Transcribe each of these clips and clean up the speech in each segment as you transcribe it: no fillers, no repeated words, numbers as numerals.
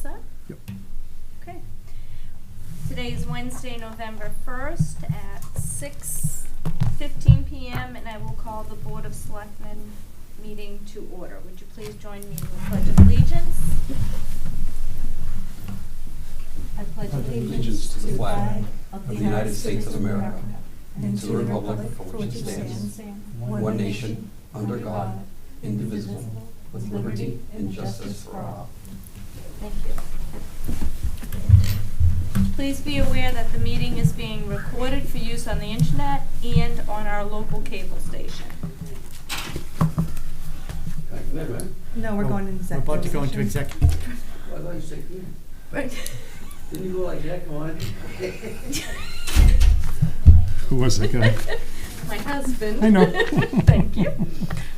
set? Yep. Okay. Today is Wednesday, November 1st at 6:15 p.m. and I will call the Board of Selectmen meeting to order. Would you please join me in the Pledge of Allegiance? I pledge allegiance to the flag of the United States of America and to the republic for which it stands, one nation, under God, indivisible, with liberty and justice for all. Thank you. Please be aware that the meeting is being recorded for use on the internet and on our local cable station. No, we're going into executive. We're about to go into executive. I thought you said clean. Right. Didn't you go like that? Come on. Who was that guy? My husband. I know. Thank you.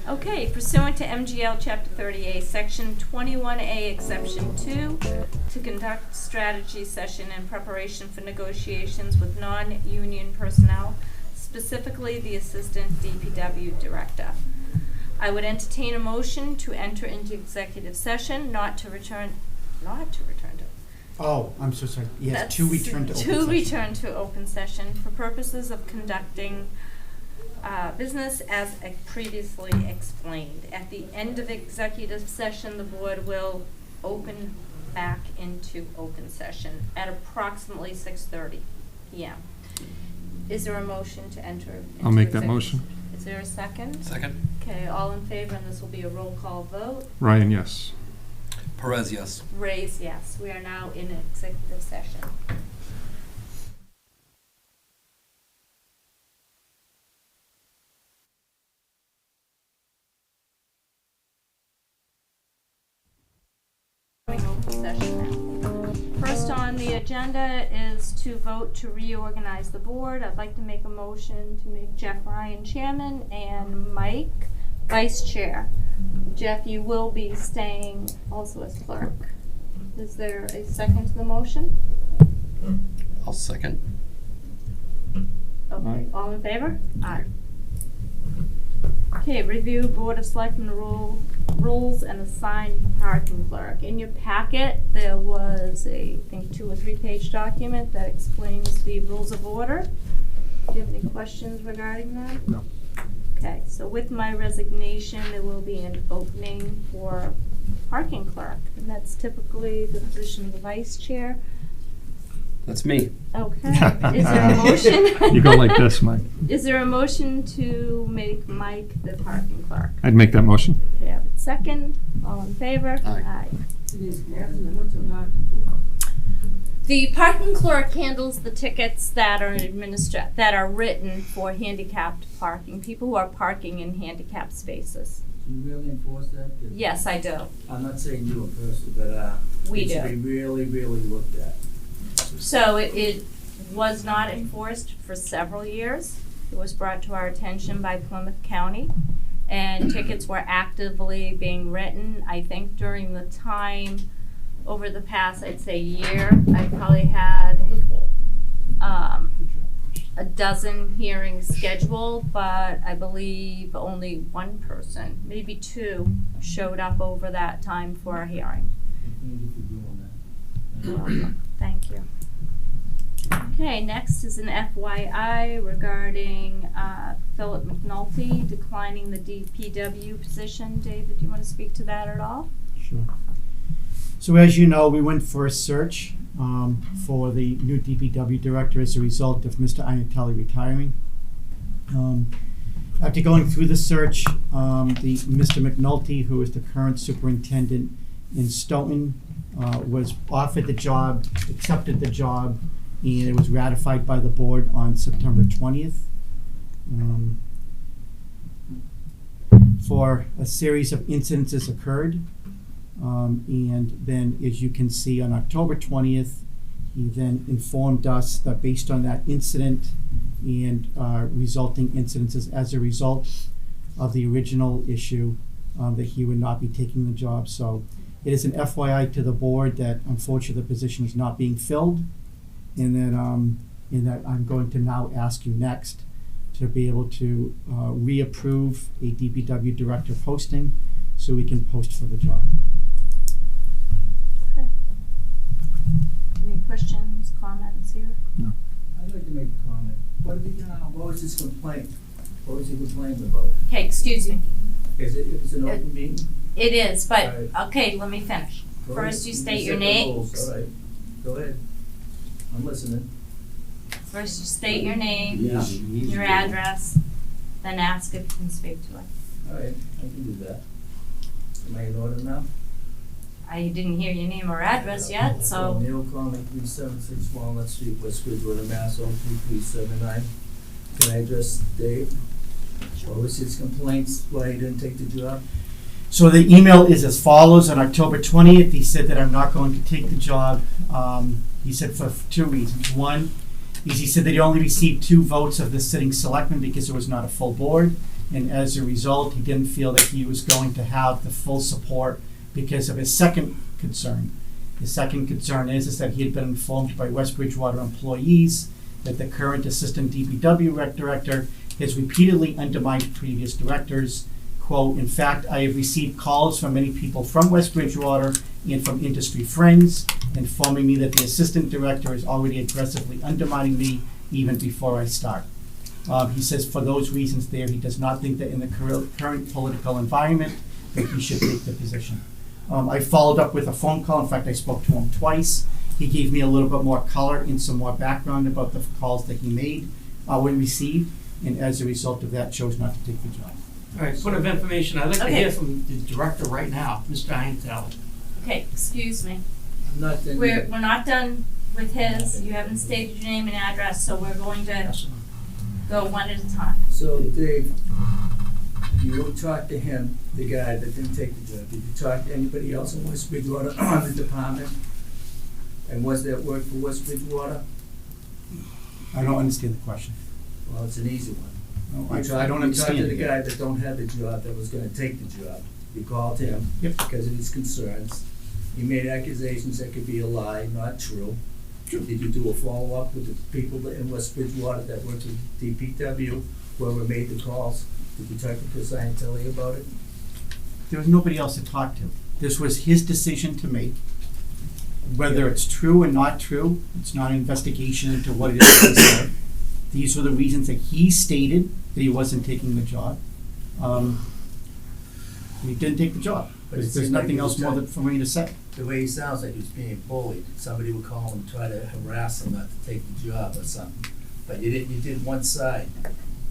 Okay, pursuant to MGL Chapter 30A, Section 21A, Exception 2, to conduct strategy session in preparation for negotiations with non-union personnel, specifically the Assistant DPW Director. I would entertain a motion to enter into executive session, not to return to. Oh, I'm so sorry. Yes, That's to return to open To session. return to open session for purposes of conducting business as previously explained. At the end of executive session, the board will open back into open session at approximately 6:30 p.m. Is there a motion to enter into I'll make that executive motion. session? Is there a second? Second. Okay, all in favor, and this will be a roll call vote. Ryan, yes. Perez, yes. Raise yes. We are now in executive session. Open session now. First on the agenda is to vote to reorganize the board. I'd like to make a motion to make Jeff Ryan chairman and Mike vice chair. Jeff, you will be staying also as clerk. Is there a second to the motion? I'll second. Okay, Aye. all in favor? Aye. Okay, review Board of Selectmen rules and assign parking clerk. In your packet, there was a, I think, 2 or 3 page document that explains the rules of order. Do you have any questions regarding that? No. Okay, so with my resignation, there will be an opening for parking clerk, and that's typically the position of the vice chair. That's me. Okay, is there a motion? You go like this, Mike. Is there a motion to make Mike the parking clerk? I'd make that motion. Okay, I have a second. All in favor? Aye. The parking clerk handles the tickets that are written for handicapped parking, people who are parking in handicapped spaces. Do you really enforce that? 'Cause Yes, I do. I'm not saying you in person, but We it should do. be really, really looked at. So it was not enforced for several years. It was brought to our attention by Plymouth County, and tickets were actively being written. I think during the time over the past, I'd say year, I probably had a dozen hearings scheduled, but I believe only one person, maybe 2, showed up over that time for a hearing. Thank you for doing that. You're welcome. Thank you. Okay, next is an FYI regarding Philip McNulty declining the DPW position. David, do you want to speak to that at all? Sure. So as you know, we went for a search for the new DPW director as a result of Mr. Iantelli retiring. After going through the search, the Mr. McNulty, who is the current superintendent in Stoughton, was offered the job, accepted the job, and it was ratified by the board on September 20th. For a series of incidences occurred, and then, as you can see, on October 20th, he then informed us that based on that incident and resulting incidences as a result of the original issue, that he would not be taking the job. So it is an FYI to the board that unfortunately the position is not being filled, and that I'm going to now ask you next to be able to reapprove a DPW director posting so we can post for the job. Okay. questions, comments here? I'd like to make a comment. What was his complaint? What was he complaining about? Okay, excuse me. Is it, if it's an open meeting? It is, but, Alright. okay, let me finish. Go First, ahead. you state your set the name. rules. All right, go ahead. I'm listening. First, you state your name, Yeah. your address, then ask if you can speak to it. All right, I can do that. Am I in order now? I didn't hear your name or address yet, so, Neil Conley, 376 Walnut Street, West Bridgewater, Mass. 02379. Can I address Dave? What was his complaints, why he didn't take the job? So the email is as follows. On October 20th, he said that I'm not going to take the job. He said for two reasons. One is he said that he only received 2 votes of the sitting selectmen because there was not a full board. And as a result, he didn't feel that he was going to have the full support because of his second concern. His second concern is that he had been informed by West Bridgewater employees that the current assistant DPW director has repeatedly undermined previous directors. Quote, in fact, I have received calls from many people from West Bridgewater and from industry friends informing me that the assistant director is already aggressively undermining me even before I start. He says for those reasons there, he does not think that in the current political environment that he should take the position. I followed up with a phone call. In fact, I spoke to him twice. He gave me a little bit more color and some more background about the calls that he made, received, and as a result of that, chose not to take the job. All right, point of information, I'd like to Okay. hear from the director right now, Mr. Eintel. okay, excuse me. I'm not done We're yet. not done with his, you haven't stated your name and address, so we're going to go one at a time. So Dave, you talked to him, the guy that didn't take the job. Did you talk to anybody else in West Bridgewater on the department? And was that work for West Bridgewater? I don't understand the question. Well, it's an easy one. No, You I talked don't understand to the it yet. guy that don't have the job, that was gonna take the job. You called him Yep. because of his concerns. You made accusations that could be a lie, not true. Did you do a follow-up with the people that in West Bridgewater that worked with DPW, whoever made the calls? Did you talk to Chris Iantelli about it? There was nobody else to talk to. This was his decision to make. Whether it's true or not true, it's not an investigation into what it is he said. These were the reasons that he stated that he wasn't taking the job. He didn't take the job. But it There's seemed like nothing he was else more than for me to say. The way he sounds like he's being bullied. Somebody would call him, try to harass him not to take the job or something. But you did one side,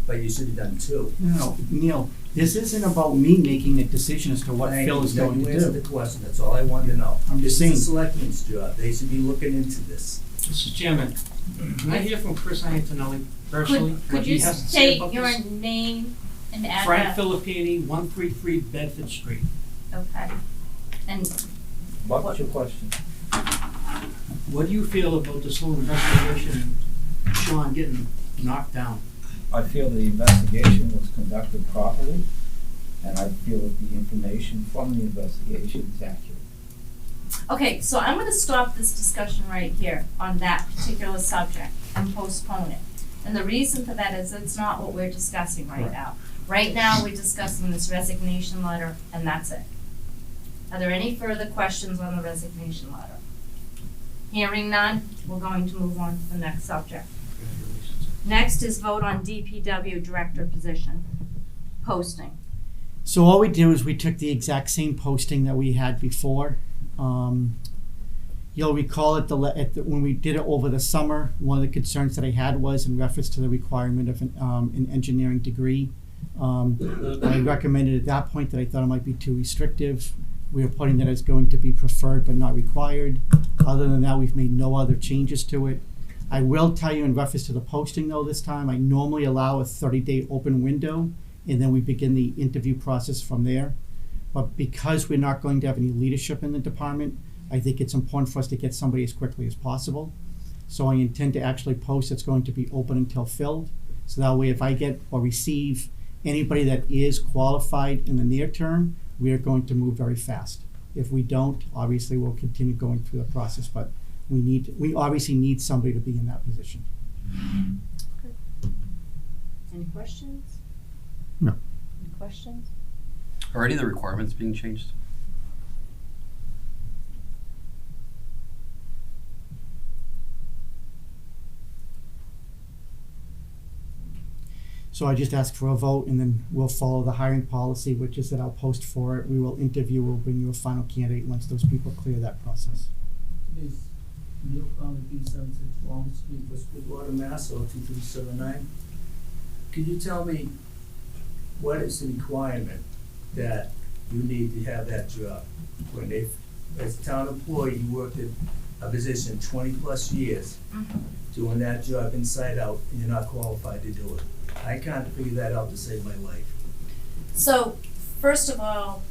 but you should have done 2. No, Neil, this isn't about me making a decision as to what Phil is going You to answered do. the question, that's all I wanted to know. I'm just saying. This is the selectmen's job, they should be looking into this. Mr. Chairman, can I hear from Chris Antonelli personally? Could what you he has to say state about your this? name and Frank address? Filippini, 133 Bedford Street. Okay. And What's your question? What do you feel about this whole investigation and Sean getting knocked down? I feel the investigation was conducted properly, and I feel that the information from the investigation is accurate. okay, so I'm gonna stop this discussion right here on that particular subject and postpone it. And the reason for that is it's not what we're discussing right Correct. now. Right now, we're discussing this resignation letter, and that's it. Are there any further questions on the resignation letter? Hearing none, we're going to move on to the next subject. Next is vote on DPW director position, posting. So all we did is we took the exact same posting that we had before. You'll recall when we did it over the summer, one of the concerns that I had was in reference to the requirement of an engineering degree. I recommended at that point that I thought it might be too restrictive. We are putting that as going to be preferred but not required. Other than that, we've made no other changes to it. I will tell you in reference to the posting though this time, I normally allow a 30-day open window and then we begin the interview process from there. But because we're not going to have any leadership in the department, I think it's important for us to get somebody as quickly as possible. So I intend to actually post it's going to be open until filled. So that way if I get or receive anybody that is qualified in the near term, we are going to move very fast. If we don't, obviously we'll continue going through the process, but we obviously need somebody to be in that position. Any questions? No. Any questions? Are any of the requirements being changed? So I just ask for a vote, and then we'll follow the hiring policy, which is that I'll post for it, we will interview, we'll bring you a final candidate once those people clear that process. Is Neil Conley, B76 Long Street, West Bridgewater, Mass. 02279. Could you tell me what is the requirement that you need to have that job? When they, as a town employee, you worked at a position 20+ years, doing that job inside out, and you're not qualified to do it. I can't figure that out to save my life. So, first of all,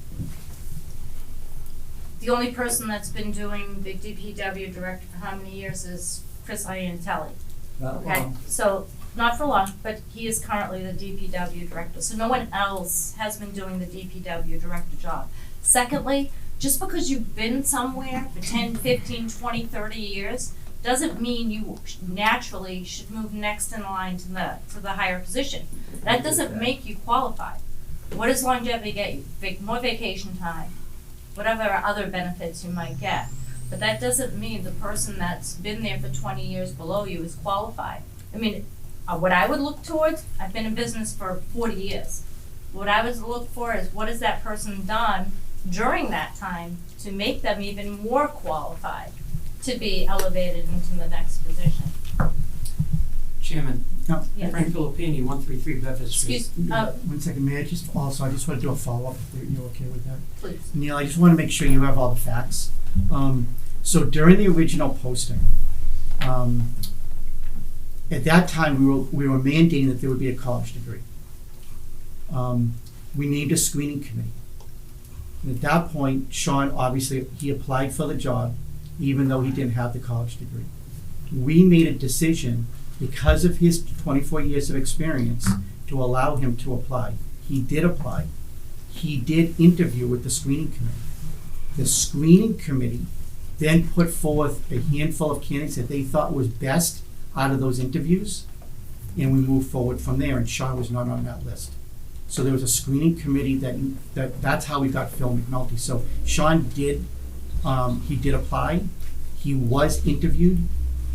the only person that's been doing the DPW director for how many years is Chris Iantelli. Not Okay, long. so, not for long, but he is currently the DPW director, so no one else has been doing the DPW director job. Secondly, just because you've been somewhere for 10, 15, 20, 30 years, doesn't mean you naturally should move next in line to the higher position. That doesn't make you qualified. What does longevity get you? More vacation time, whatever other benefits you might get. But that doesn't mean the person that's been there for 20 years below you is qualified. I mean, what I would look towards, I've been in business for 40 years. What I would look for is what has that person done during that time to make them even more qualified to be elevated into the next position. Chairman, No, Yeah. Frank Filippini, 133 Bedford Street. Excuse, 1 second, may I just want to do a follow-up, if you're okay with that? please. Neil, I just want to make sure you have all the facts. So during the original posting, at that time, we were mandating that there would be a college degree. We named a screening committee. And at that point, Sean, obviously, he applied for the job, even though he didn't have the college degree. We made a decision, because of his 24 years of experience, to allow him to apply. He did apply. He did interview with the screening committee. The screening committee then put forth a handful of candidates that they thought was best out of those interviews, and we moved forward from there, and Sean was not on that list. So there was a screening committee that's how we got Phil McNulty. So Sean did, he did apply, he was interviewed,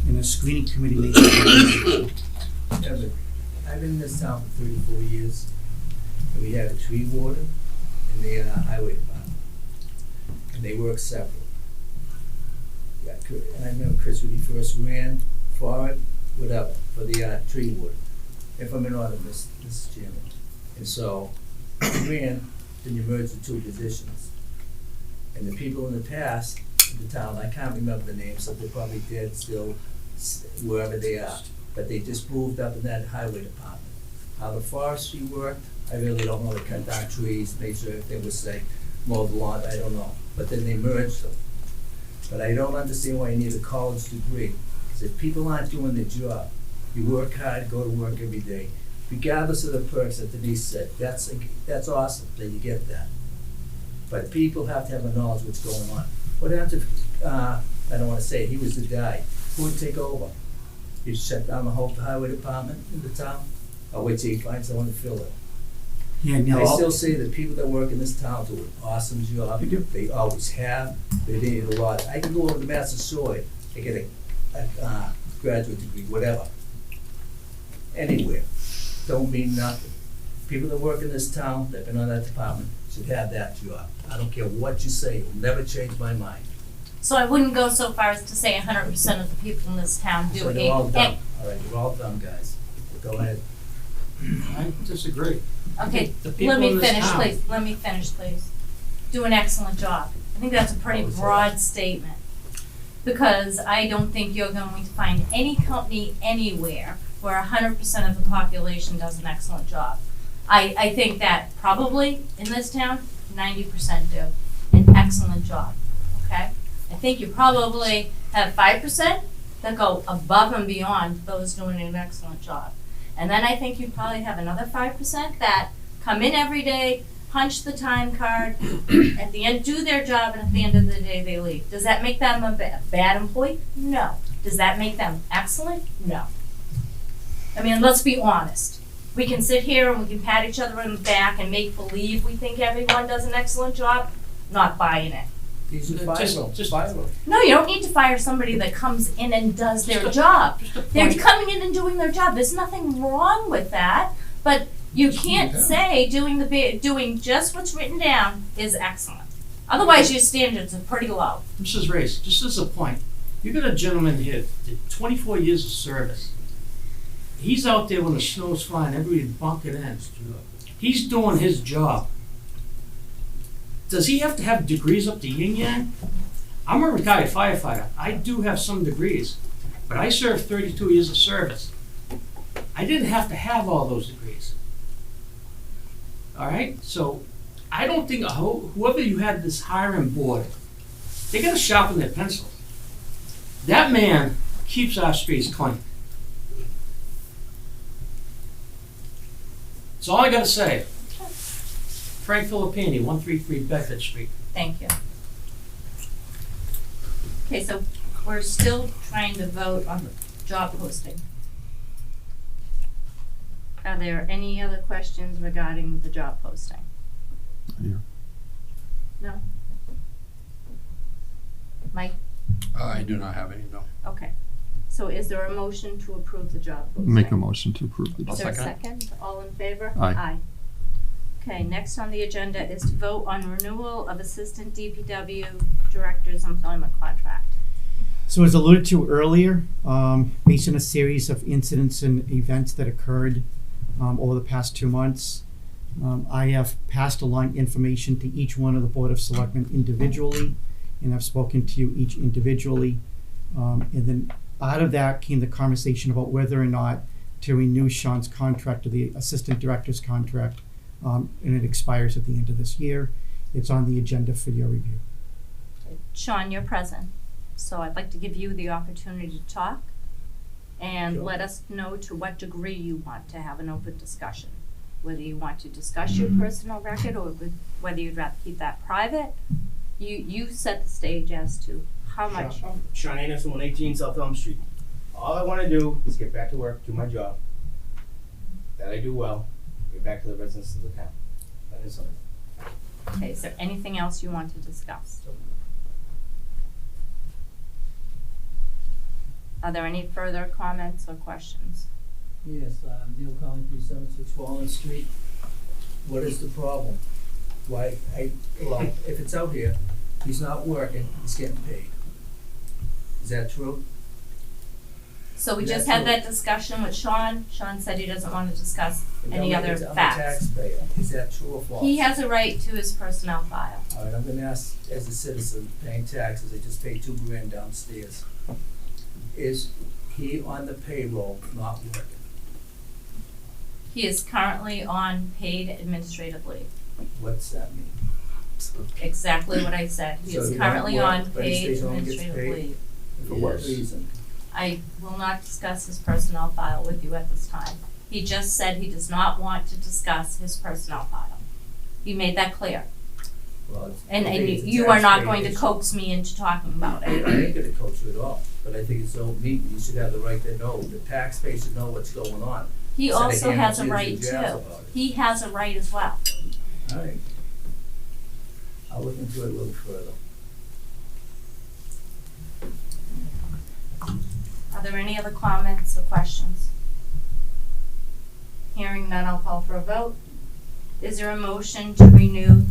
and the screening committee made the decision. Yeah, but I've been in this town for 34 years, and we had a tree warden and the highway department, and they work separate. Yeah, and I remember Chris when he first ran for it, whatever, for the tree warden. If I'm in order, Mr. Chairman. And so, you ran, then you merged the two positions. And the people in the past, in the town, I can't remember the names, so they're probably dead still, wherever they are. But they just moved up in that highway department. How the forestry worked, I really don't know. They cut down trees, made sure everything was safe, mowed the lawn, I don't know. But then they merged them. But I don't understand why you need a college degree. Because if people aren't doing their job, you work hard, go to work every day, regardless of the perks that Denise said, that's awesome that you get that. But people have to have a knowledge of what's going on. What happened if, I don't wanna say it, he was the guy, who would take over? He'd shut down the whole highway department in the town, or wait till he finds someone to fill it. Yeah, Neil, I still say that people that work in this town do an awesome job. They do. They always have, they need a lot. I can go over to Massasoit, I get a graduate degree, whatever. Anywhere, don't mean nothing. People that work in this town, that have been on that department, should have that job. I don't care what you say, it'll never change my mind. So I wouldn't go so far as to say 100% of the people in this town do So it. they're all dumb, all right, you're all dumb guys. Go ahead. I disagree. Okay, The people let me in this finish, town- please. Let me finish, please. Do an excellent job. I think that's a pretty broad statement. Because I don't think you're going to find any company anywhere where 100% of the population does an excellent job. I think that probably in this town, 90% do an excellent job, okay? I think you probably have 5% that go above and beyond those doing an excellent job. And then I think you probably have another 5% that come in every day, punch the time card, at the end do their job, and at the end of the day they leave. Does that make them a bad employee? No. Does that make them excellent? No. I mean, let's be honest. We can sit here and we can pat each other on the back and make believe we think everyone does an excellent job. Not buying it. These are Just- fire them. No, you don't need to fire somebody that comes in and does their job. Just a They're point. coming in and doing their job. There's nothing wrong with that. But you can't say doing just what's written down is excellent. Otherwise, your standards are pretty low. Mrs. Race, just as a point, you got a gentleman here, did 24 years of service. He's out there when the snow's flying, everybody bunking in. He's doing his job. Does he have to have degrees up to yin yang? I'm a retired firefighter. I do have some degrees, but I served 32 years of service. I didn't have to have all those degrees. All right? So I don't think whoever you had this hiring board, they got to sharpen their pencils. That man keeps our streets clean. That's all I got to say. Frank Filippini, 133 Bedford Street. Thank you. Okay, so we're still trying to vote on the job posting. Are there any other questions regarding the job posting? No? Mike? I do not have any, no. Okay. So is there a motion to approve the job posting? Make a motion to approve the I'll Is there a second second? All in favor? Aye. Okay, next on the agenda is to vote on renewal of Assistant DPW Director's employment contract. So as alluded to earlier, based on a series of incidents and events that occurred over the past 2 months, I have passed along information to each one of the Board of Selectmen individually, and I've spoken to you each individually. And then out of that came the conversation about whether or not to renew Sean's contract, or the Assistant Director's contract, and it expires at the end of this year. It's on the agenda for your review. Sean, you're present, so I'd like to give you the opportunity to talk and Sure. let us know to what degree you want to have an open discussion. Whether you want to discuss your personal record or whether you'd rather keep that private. You set the stage as to how much. Sean Anderson, 118 South Elm Street. All I want to do is get back to work, do my job. That I do well, get back to the residents of the town. That is something. Okay, is there anything else you want to discuss? Are there any further comments or questions? Yes, Neil Collins, 376 Walnut Street. What is the problem? Why, well, if it's out here, he's not working, he's getting paid. Is that true? So we Is just that had true? that discussion with Sean. Sean said he doesn't want to discuss any other I'm a facts. taxpayer. Is that true or false? He has a right to his personnel file. All right, I'm gonna ask, as a citizen paying taxes, I just paid $2,000 downstairs. Is he on the payroll not working? He is currently on paid administrative leave. What's that mean? Exactly what I said. He So is he won't currently work, on but he paid stays home and gets administrative paid? leave. For what reason? I will not discuss his personnel file with you at this time. He just said he does not want to discuss his personnel file. He made that clear. Well, it's- And I think it's a you are not taxpayer going to issue. coax me into talking about I it. ain't gonna coach you at all, but I think it's so neat, you should have the right to know, the taxpayer should know what's going on. He So they also can't has a accuse right you jabs too. about it. He has a right as well. All right. I'll look into it a little further. Are there any other comments or questions? Hearing none, I'll call for a vote. Is there a motion to renew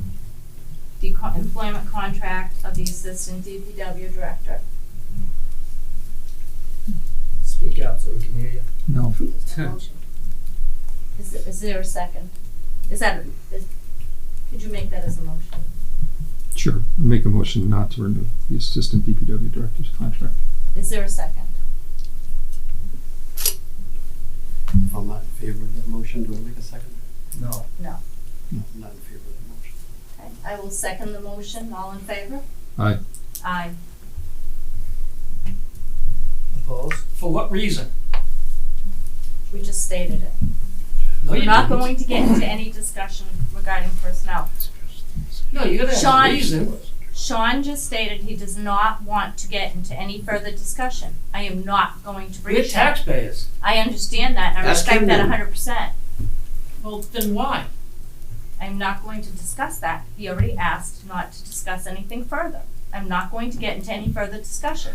the employment contract of the Assistant DPW Director? Speak up so we can hear you. No. Is there a motion? Is there a second? Could you make that as a motion? Sure. Make a motion not to renew the Assistant DPW Director's contract. Is there a second? If I'm not in favor of that motion, do I make a second? No. No. I'm not in favor of that motion. Okay, I will second the motion. All in favor? Aye. Aye. Opposed? For what reason? We just stated it. No, We're you not didn't. going to get into any discussion regarding personnel. No, you gotta have Sean- a reason. Sean just stated he does not want to get into any further discussion. I am not going to We're breach that. taxpayers. I understand that, and I Ask respect him that then. 100%. Well, then why? I'm not going to discuss that. He already asked not to discuss anything further. I'm not going to get into any further discussion.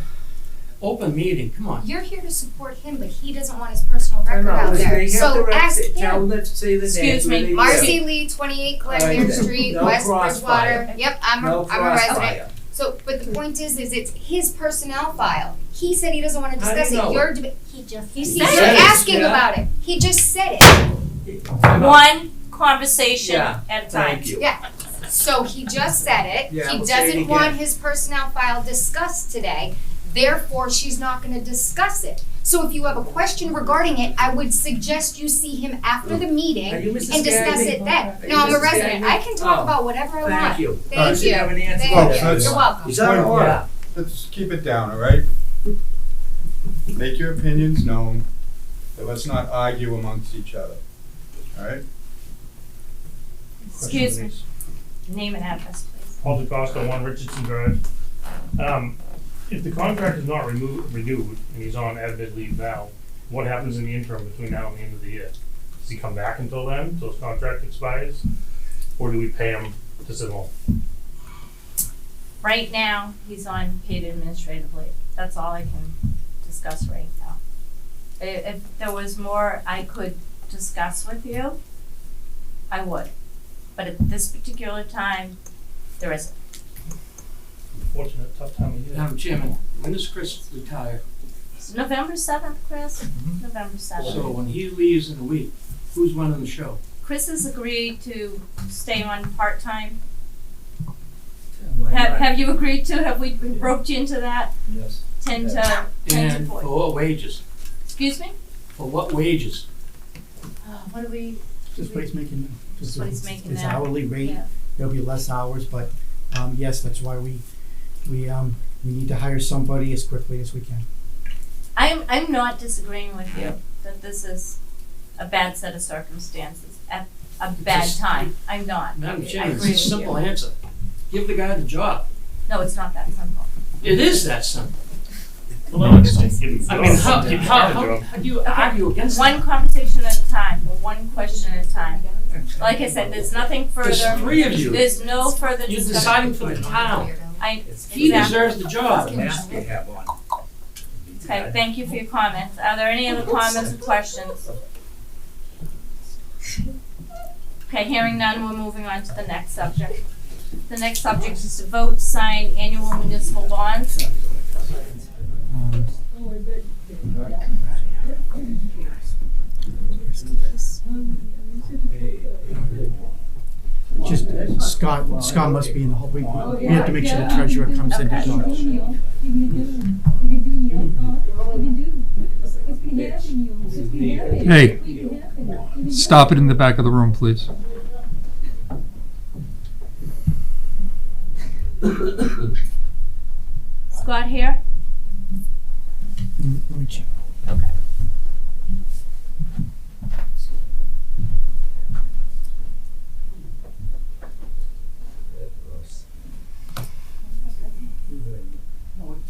open meeting, come on. You're here to support him, but he doesn't want his personal I record know, out listen, there. they have So the reps, ask tell him. them to say the names. Excuse me, where they Marcy live. Lee, 28 All right, Glenmere then. Street, No West crossfire. Bridgewater. Yep, I'm No a resident. crossfire. So, but the point is it's his personnel file. He said he doesn't want to How do discuss you know it. You're it? he's said just it. asking Yeah. about it. He just said it. Time out. One conversation Yeah, at a time. Thank you. Yeah. So he just said it. Yeah, He we'll say it doesn't again. want his personnel file discussed today. Therefore, she's not going to discuss it. So if you have a question regarding it, I would suggest you see him after the meeting Are you Mrs. and discuss Gagnon? it then. Are No, you I'm a Mrs. resident. Gagnon? I can talk Oh, about whatever I want. Thank you. Thank should you. have an answer Thank to you. that. You're welcome. It's out of order. Yeah. Let's keep it down, all right? Make your opinions known, but let's not argue amongst each other, all right? Excuse me. Name and address, please. Paul DeCosta, 1 Richardson Drive. If the contract is not renewed and he's on admitted leave now, what happens in the interim between now and the end of the year? Does he come back until then, until his contract expires? Or do we pay him to sit home? Right now, he's on paid administrative leave. That's all I can discuss right now. If there was more I could discuss with you, I would. But at this particular time, there isn't. Unfortunate, tough time of year. Madam Chairman, when does Chris retire? It's November 7th, Chris? November 7th. So when he leaves in a week, who's running the show? Chris has agreed to stay on part-time. Why not? Have you agreed to? Have we roped you into that? Yes. 10 to And for 40. what wages? Excuse me? For what wages? What do we? Just what he's making, just What he's making his now. hourly rate. Yeah. There'll be less hours, but, yes, that's why we need to hire somebody as quickly as we can. I'm not disagreeing with you that this is a bad set of circumstances at a bad time. I'm not. Madam I Chairman, agree it's a with simple you. answer. Give the guy the job. No, it's not that simple. It is that simple. Well, I understand. Give him I mean, how give him a how job. do you argue against One that? conversation at a time, or one question at a time. Like I said, there's nothing further. There's 3 of you. There's no further You're discussion. deciding for the town. He Exactly. deserves the job. Mask you have on. Okay, thank you for your comments. Are there any other comments or questions? Okay, hearing none, we're moving on to the next subject. The next subject is to vote, sign annual municipal bonds. Um, Just, Scott must be in the whole, we have to make sure the treasurer comes in to talk. Hey, stop it in the back of the room, please. Scott here? Let me check. Okay.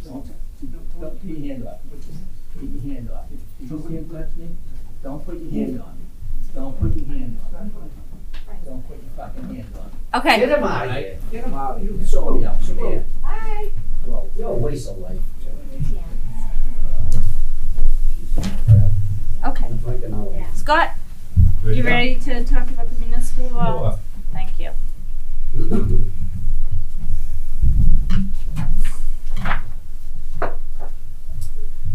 Don't put your hand up. Put your hand up. Don't see him touch me? Don't put your hand on me. Don't put your hand on me. Don't put your fucking hand on me. Okay. Get him out of here. Get him out of here. Show me up. Come here. Hi. You're a waste of life. Okay. Scott, you ready to talk about the municipal bonds? Thank you.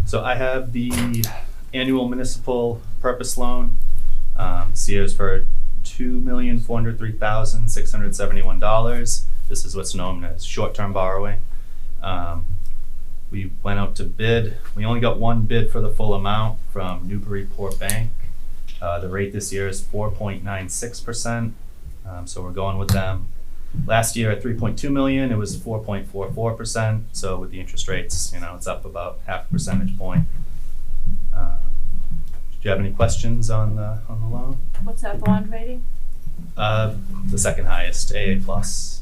So I have the annual municipal purpose loan. CO's for $2,403,671. This is what's known as short-term borrowing. We went out to bid. We only got one bid for the full amount from Newburyport Bank. The rate this year is 4.96%. So we're going with them. Last year at 3.2 million, it was 4.44%. So with the interest rates, it's up about half a percentage point. Do you have any questions on the loan? What's our bond rating? The second highest, AA plus.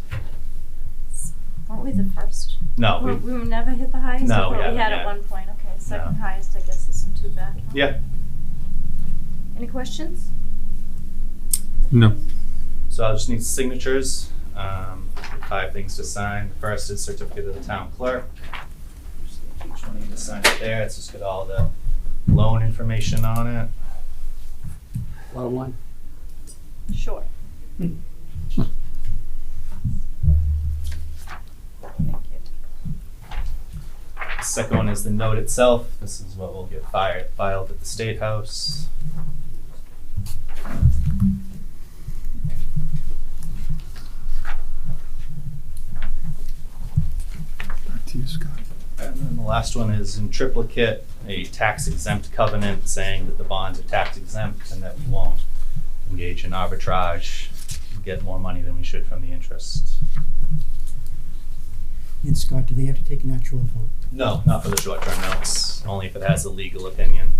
Weren't we the first? No, We were never hit the highest? No, I thought we we haven't had yet. at one point. Okay, second No. highest, I guess, isn't too bad. yeah. Any questions? No. So I'll just need signatures. 5 things to sign. The first is certificate of the town clerk. Just each don't need to sign it there, it's just got all the loan information on it. Bottom line. Sure. Thank you. Second one is the note itself. This is what will get filed at the State House. Back to you, Scott. And then the last one is in triplicate, a tax exempt covenant saying that the bonds are tax exempt and that we won't engage in arbitrage and get more money than we should from the interest. And Scott, do they have to take an actual vote? No, not for the short-term notes, only if it has a legal opinion.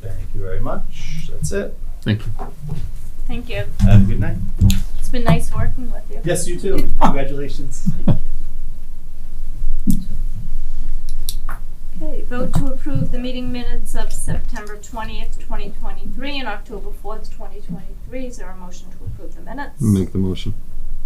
Thank you very much. That's it. Thank you. Thank you. Have a good night. It's been nice working with you. Yes, you too. Congratulations. Okay, vote to approve the meeting minutes of September 20th, 2023 and October 4th, 2023. Is there a motion to approve the minutes? Make the motion.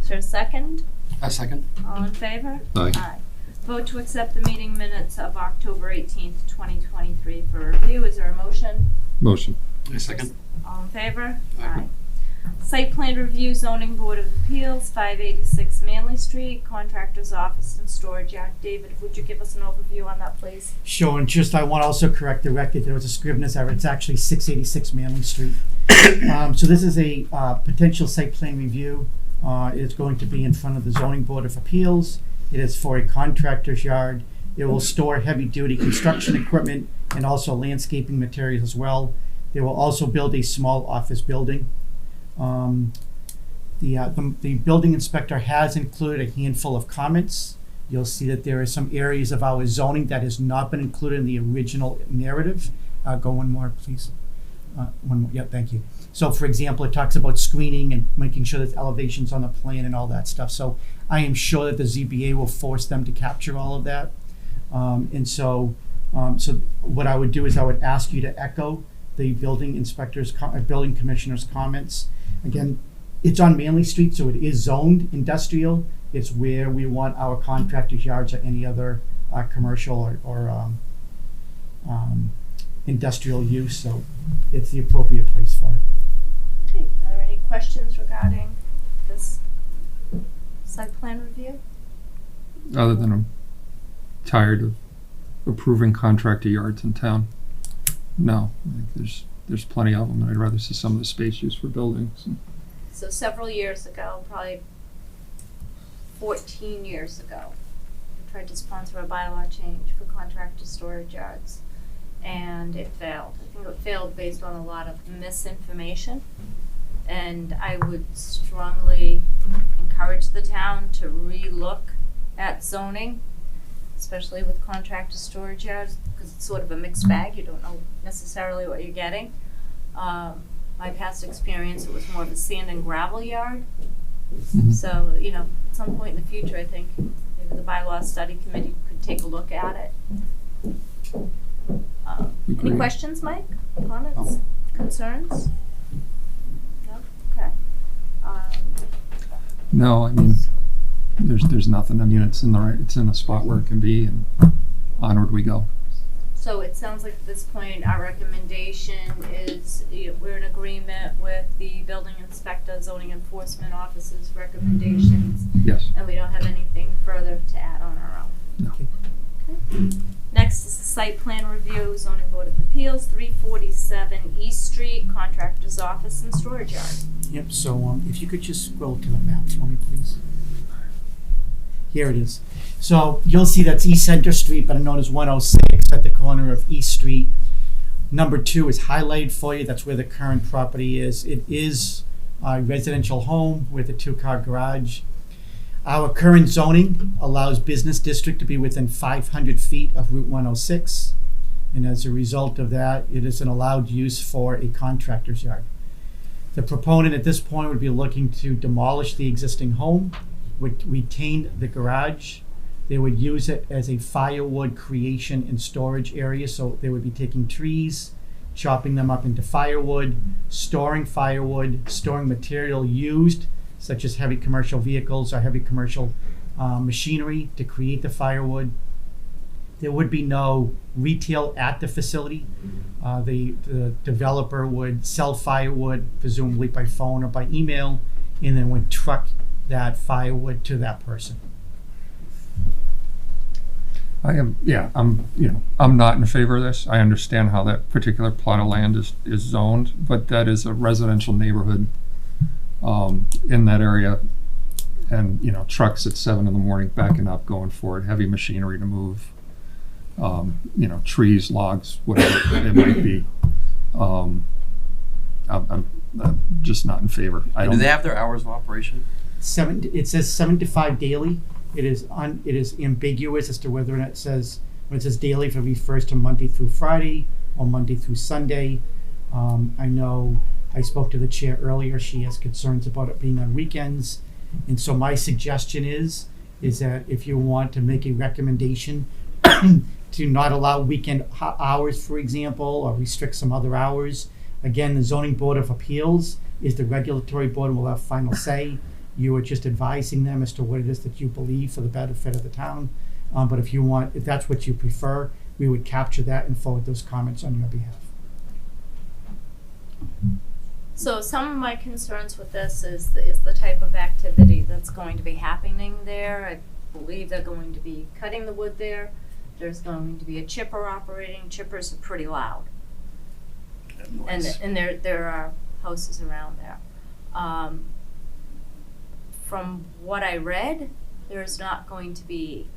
Is there a second? A second. All in favor? Aye. Vote to accept the meeting minutes of October 18th, 2023 for review. Is there a motion? Motion. A second. All in favor? Aye. Site plan review, zoning board of appeals, 586 Manley Street, contractor's office and storage yard. David, would you give us an overview on that, please? Sure, and just I want to also correct the record, there was a Scrivener's error, it's actually 686 Manley Street. So this is a potential site plan review. It's going to be in front of the zoning board of appeals. It is for a contractor's yard. It will store heavy-duty construction equipment and also landscaping materials as well. They will also build a small office building. The building inspector has included a handful of comments. You'll see that there are some areas of our zoning that has not been included in the original narrative. Go one more, please. One more, yeah, thank you. So for example, it talks about screening and making sure there's elevations on the plan and all that stuff. So I am sure that the ZBA will force them to capture all of that. So what I would do is I would ask you to echo the building inspector's, building commissioner's comments. Again, it's on Manley Street, so it is zoned industrial. It's where we want our contractors' yards or any other commercial or industrial use, so it's the appropriate place for it. Okay, are there any questions regarding this site plan review? Other than I'm tired of approving contractor yards in town. No, I think there's plenty of them, and I'd rather see some of the space used for buildings. So several years ago, probably 14 years ago, I tried to sponsor a bylaw change for contractor storage yards, and it failed. I think it failed based on a lot of misinformation, and I would strongly encourage the town to re-look at zoning, especially with contractor storage yards, because it's sort of a mixed bag. You don't know necessarily what you're getting. My past experience, it was more of a sand and gravel yard. Mhm. So, at some point in the future, I think maybe the bylaw study committee could take a look at it. Any Agreed. questions, Mike? Comments? No. Concerns? No? Okay. No, I mean, there's nothing. I mean, it's in a spot where it can be, and onward we go. So it sounds like at this point, our recommendation is, we're in agreement with the building inspector, zoning enforcement officer's recommendations, Yes. and we don't have anything further to add on our own. No. Okay. Next is the site plan review, zoning board of appeals, 347 East Street, contractor's office and storage yard. Yep, so if you could just scroll to the map for me, please. Here it is. So you'll see that's East Center Street, but known as 106 at the corner of East Street. Number 2 is highlighted for you. That's where the current property is. It is a residential home with a 2-car garage. Our current zoning allows business district to be within 500 feet of Route 106. And as a result of that, it is an allowed use for a contractor's yard. The proponent at this point would be looking to demolish the existing home, would retain the garage. They would use it as a firewood creation and storage area, so they would be taking trees, chopping them up into firewood, storing material used, such as heavy commercial vehicles or heavy commercial machinery to create the firewood. There would be no retail at the facility. The developer would sell firewood, presumably by phone or by email, and then would truck that firewood to that person. I'm not in favor of this. I understand how that particular plot of land is zoned, but that is a residential neighborhood in that area. And, trucks at 7 a.m. backing up, going forward, heavy machinery to move, trees, logs, whatever it might be. I'm just not in favor. Do they have their hours of operation? It says 7 to 5 daily. It is ambiguous as to whether or not it says, when it says daily, if it refers to Monday through Friday or Monday through Sunday. I know I spoke to the chair earlier. She has concerns about it being on weekends. And so my suggestion is that if you want to make a recommendation to not allow weekend hours, for example, or restrict some other hours, again, the Zoning Board of Appeals is the regulatory board and will have final say. You are just advising them as to what it is that you believe for the benefit of the town. But if that's what you prefer, we would capture that and forward those comments on your behalf. So some of my concerns with this is the type of activity that's going to be happening there. I believe they're going to be cutting the wood there. There's going to be a chipper operating. Chippers are pretty loud. And there are houses around there. From what I read, there's not going to be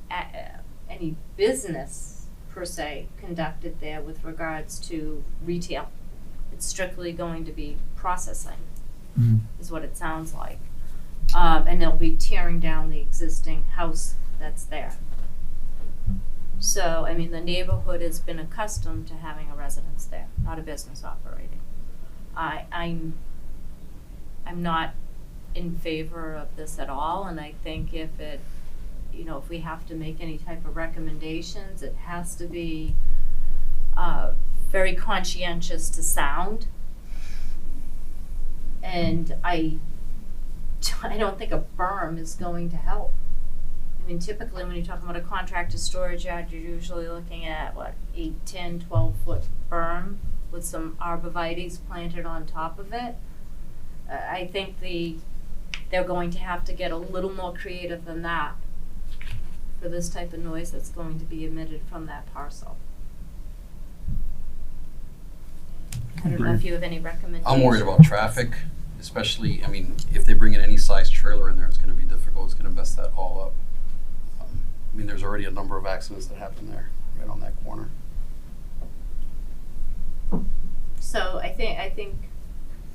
any business per se conducted there with regards to retail. It's strictly going to be processing, is what it sounds like. And they'll be tearing down the existing house that's there. So, the neighborhood has been accustomed to having a residence there, not a business operating. I'm not in favor of this at all, and I think if we have to make any type of recommendations, it has to be very conscientious to sound. And I don't think a berm is going to help. Typically when you're talking about a contractor storage yard, you're usually looking at 8, 10, 12-foot berm with some arborvitaes planted on top of it. I think they're going to have to get a little more creative than that for this type of noise that's going to be emitted from that parcel. I don't know if you have any recommendations. I'm worried about traffic, especially, if they bring in any size trailer in there, it's going to be difficult. It's going to mess that all up. There's already a number of accidents that happen there, right on that corner. So I think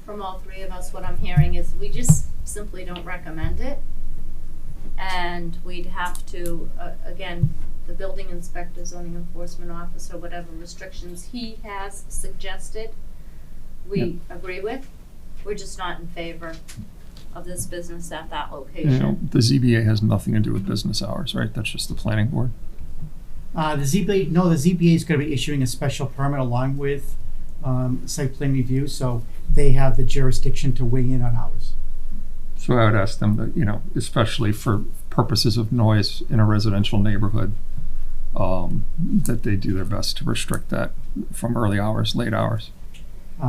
from all three of us, what I'm hearing is we just simply don't recommend it. And we'd have to, again, the building inspector, zoning enforcement officer, whatever restrictions he has suggested, we agree with. We're just not in favor of this business at that location. The ZBA has nothing to do with business hours, right? That's just the planning board. The ZBA is going to be issuing a special permit along with site plan review, so they have the jurisdiction to weigh in on hours. So I would ask them to, especially for purposes of noise in a residential neighborhood, that they do their best to restrict that from early hours, late hours.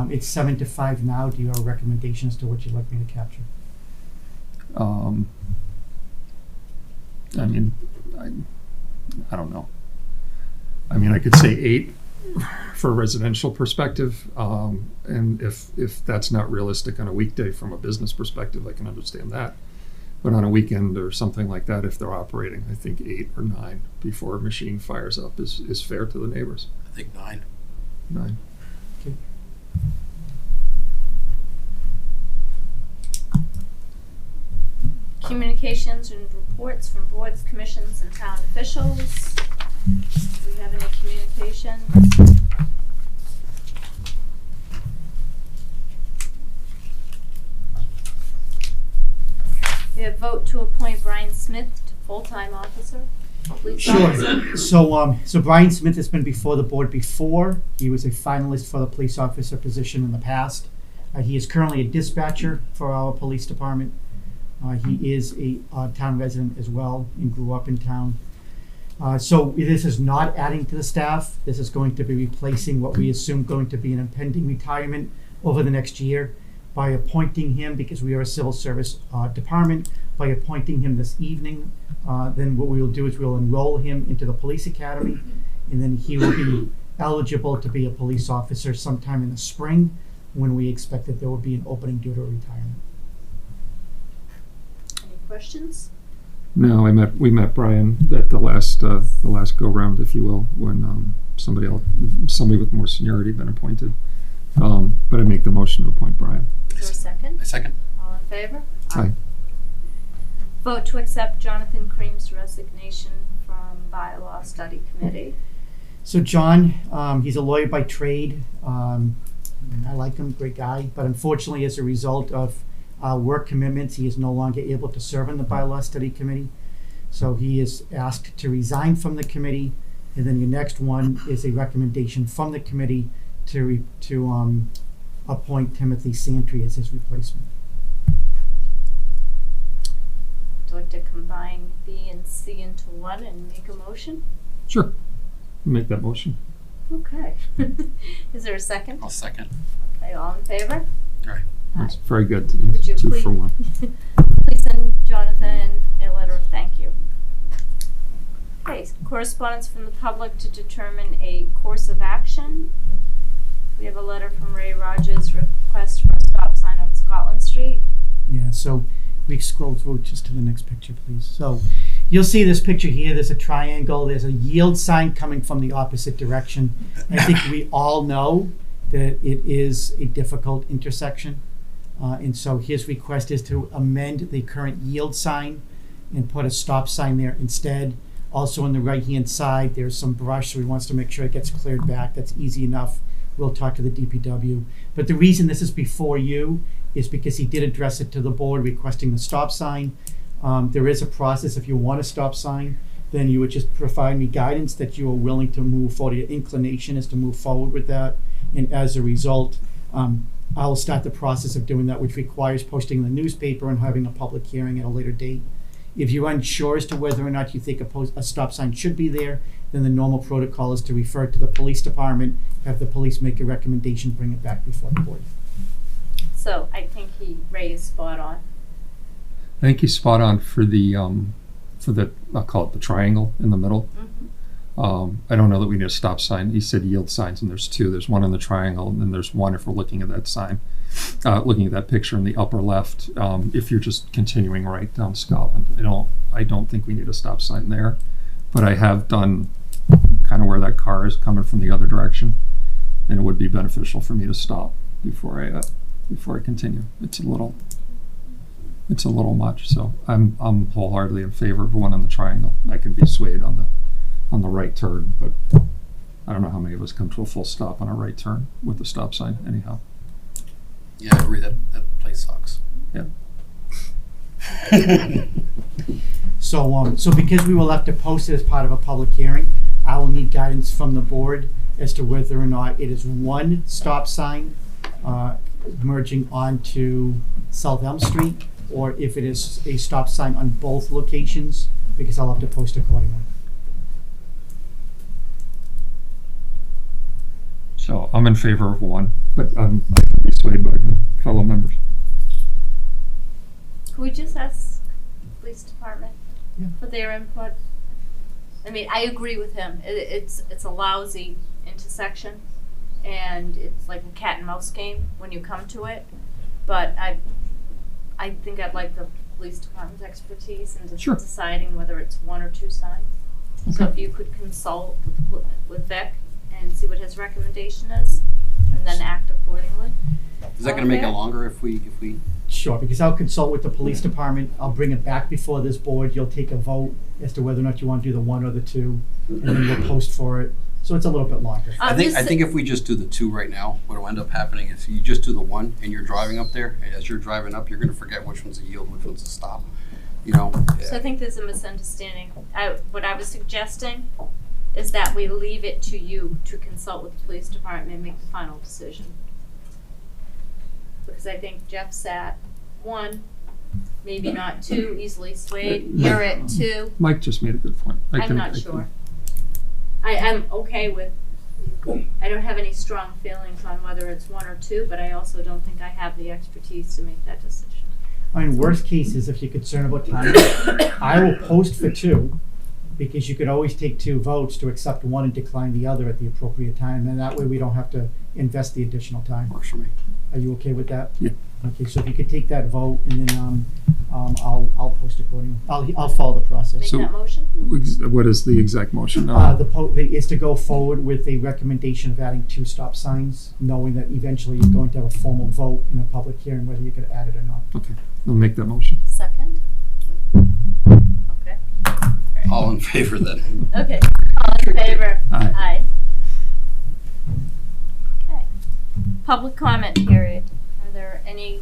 It's 7 to 5 now. Do you have a recommendation as to what you'd like me to capture? I don't know. I could say 8 for a residential perspective, and if that's not realistic on a weekday from a business perspective, I can understand that. But on a weekend or something like that, if they're operating, I think 8 or 9 before a machine fires up is fair to the neighbors. I think 9. 9. Okay. Communications and reports from boards, commissions, and town officials. Do we have any communication? We have vote to appoint Brian Smith to full-time officer. Police officer. Sure. So Brian Smith has been before the board before. He was a finalist for the police officer position in the past. He is currently a dispatcher for our police department. He is a town resident as well and grew up in town. So this is not adding to the staff. This is going to be replacing what we assume going to be an impending retirement over the next year. By appointing him, because we are a civil service department, by appointing him this evening, then what we will do is we'll enroll him into the police academy, and then he will be eligible to be a police officer sometime in the spring, when we expect that there will be an opening due to retirement. Any questions? No, we met Brian at the last go round, if you will, when somebody with more seniority had been appointed. But I make the motion to appoint Brian. Is there a second? A second. All in favor? Aye. Vote to accept Jonathan Cream's resignation from Bylaw Study Committee. So John, he's a lawyer by trade. I like him, great guy, but unfortunately as a result of work commitments, he is no longer able to serve on the Bylaw Study Committee. So he is asked to resign from the committee, and then your next one is a recommendation from the committee to appoint Timothy Santry as his replacement. Would you like to combine B and C into one and make a motion? Sure. Make that motion. Okay. Is there a second? I'll second. Okay, all in favor? Right. That's very good. Would you Two please, for one. please send Jonathan a letter of thank you. Okay, correspondence from the public to determine a course of action. We have a letter from Ray Rogers, request for a stop sign on Scotland Street. Yeah, so we scroll through just to the next picture, please. So you'll see this picture here. There's a triangle. There's a yield sign coming from the opposite direction. I think we all know that it is a difficult intersection. And so his request is to amend the current yield sign and put a stop sign there instead. Also on the right-hand side, there's some brush, so he wants to make sure it gets cleared back. That's easy enough. We'll talk to the DPW. But the reason this is before you is because he did address it to the board requesting the stop sign. There is a process. If you want a stop sign, then you would just provide me guidance that you are willing to move forward. Your inclination is to move forward with that. And as a result, I'll start the process of doing that, which requires posting in the newspaper and having a public hearing at a later date. If you're unsure as to whether or not you think a stop sign should be there, then the normal protocol is to refer it to the police department, have the police make a recommendation, bring it back before the board. So I think Ray is spot on. I think he's spot on for the I'll call it the triangle in the middle. Mm-hmm. I don't know that we need a stop sign. He said yield signs, and there's two. There's one in the triangle, and then there's one if we're looking at that sign, looking at that picture in the upper left. If you're just continuing right down Scotland, I don't think we need a stop sign there. But I have done kind of where that car is coming from the other direction, and it would be beneficial for me to stop before I continue. It's a little much. So I'm wholeheartedly in favor of one on the triangle. I can be swayed on the right turn, but I don't know how many of us come to a full stop on a right turn with a stop sign anyhow. Yeah, I agree that place sucks. Yeah. So because we will have to post it as part of a public hearing, I will need guidance from the board as to whether or not it is one stop sign merging onto South Elm Street, or if it is a stop sign on both locations, because I'll have to post accordingly. So I'm in favor of one, but I can be swayed by my fellow members. Could we just ask the police department for their input? I mean, I agree with him. It's a lousy intersection, and it's like a cat and mouse game when you come to it. But I think I'd like the police department's expertise in deciding whether it's one or two signs. So if you could consult with Vic and see what his recommendation is, and then act accordingly. Is that going to make it longer if we? sure, because I'll consult with the police department, I'll bring it back before this board, you'll take a vote as to whether or not you want to do the 1 or the 2, and then we'll post for it, so it's a little bit longer. I think if we just do the 2 right now, what'll end up happening is you just do the 1 and you're driving up there, and as you're driving up, you're gonna forget which one's a yield, which one's a stop, you know? So I think there's a misunderstanding. What I was suggesting is that we leave it to you to consult with the police department and make the final decision. Because I think Jeff's at 1, maybe not 2, easily swayed. You're at 2. Mike just made a good point. I'm not sure. I'm okay with, I don't have any strong feelings on whether it's 1 or 2, but I also don't think I have the expertise to make that decision. I mean, worst case is if you're concerned about time, I will post for 2, because you could always take 2 votes to accept one and decline the other at the appropriate time, and that way we don't have to invest the additional time. Works for me. Are you okay with that? Yeah. Okay, so if you could take that vote, and then I'll post accordingly. I'll follow the process. Make So- that motion? What is the exact motion? Is to go forward with a recommendation of adding 2 stop signs, knowing that eventually you're going to have a formal vote in a public hearing whether you're going to add it or not. Okay, I'll make that motion. Second? Okay. All in favor then? Okay, all in favor? Aye. Okay. Public comment period. Are there any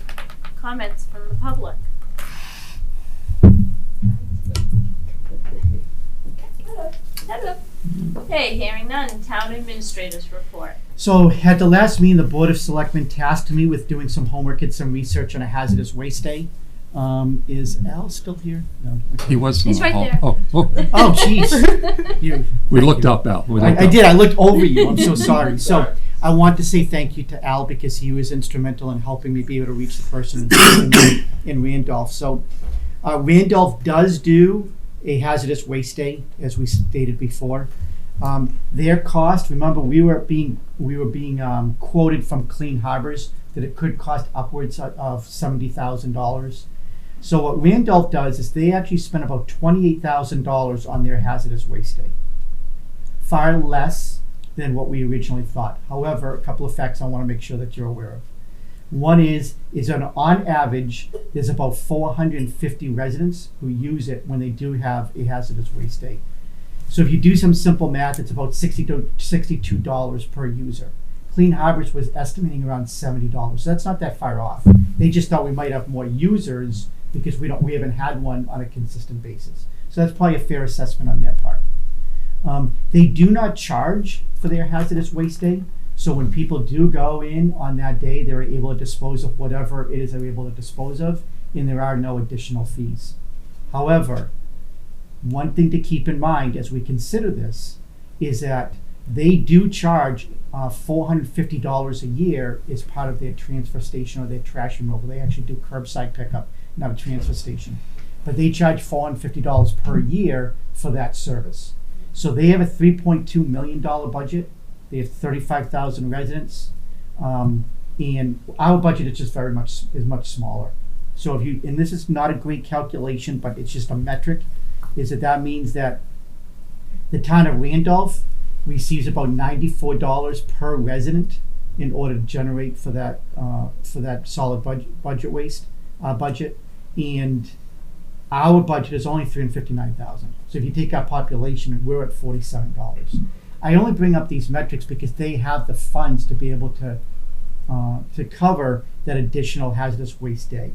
comments from the public? Hello. Okay, hearing none. Town administrators report. So at the last meeting, the Board of Selectmen tasked me with doing some homework and some research on a hazardous waste day. Is Al still here? No. Okay. He was. He's right there. Oh, Oh, jeez. we looked up, Al. I did. I looked over you. I'm so sorry. So I want to say thank you to Al because he was instrumental in helping me be able to reach the person in Randolph. So Randolph does do a hazardous waste day, as we stated before. Their cost. Remember, we were being quoted from Clean Harbors that it could cost upwards of $70,000. So what Randolph does is they actually spend about $28,000 on their hazardous waste day. Far less than what we originally thought. However, a couple of facts I want to make sure that you're aware of. One is on average, there's about 450 residents who use it when they do have a hazardous waste day. So if you do some simple math, it's about $62 per user. Clean Harbors was estimating around $70. So that's not that far off. They just thought we might have more users because we haven't had one on a consistent basis. So that's probably a fair assessment on their part. They do not charge for their hazardous waste day. So when people do go in on that day, they're able to dispose of whatever it is they're able to dispose of, and there are no additional fees. However, one thing to keep in mind as we consider this is that they do charge $450 a year as part of their transfer station or their trash removal. They actually do curbside pickup, not a transfer station. But they charge $450 per year for that service. So they have a $3.2 million budget. They have 35,000 residents. And our budget is just much smaller. So and this is not a great calculation, but it's just a metric, is that means that the town of Randolph receives about $94 per resident in order to generate for that solid budget waste budget, and our budget is only $359,000. So if you take our population, we're at $47. I only bring up these metrics because they have the funds to be able to cover that additional hazardous waste day.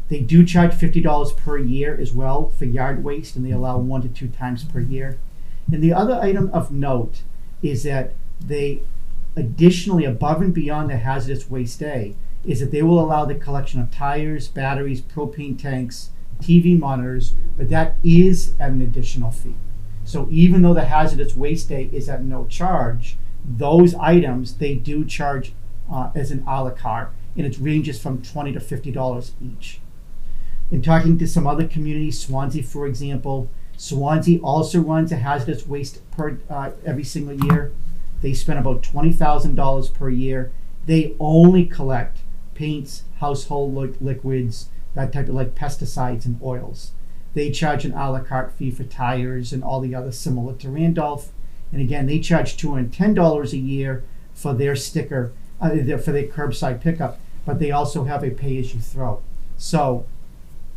They do charge $50 per year as well for yard waste, and they allow 1 to 2 times per year. And the other item of note is that they additionally, above and beyond the hazardous waste day, is that they will allow the collection of tires, batteries, propane tanks, TV monitors, but that is at an additional fee. So even though the hazardous waste day is at no charge, those items they do charge as an a la carte, and it ranges from $20 to $50 each. In talking to some other communities, Swansea, for example, Swansea also runs a hazardous waste every single year. They spend about $20,000 per year. They only collect paints, household liquids, that type of pesticides and oils. They charge an a la carte fee for tires and all the other similar to Randolph. And again, they charge $210 a year for their sticker, for their curbside pickup, but they also have a pay-as-you-throw. So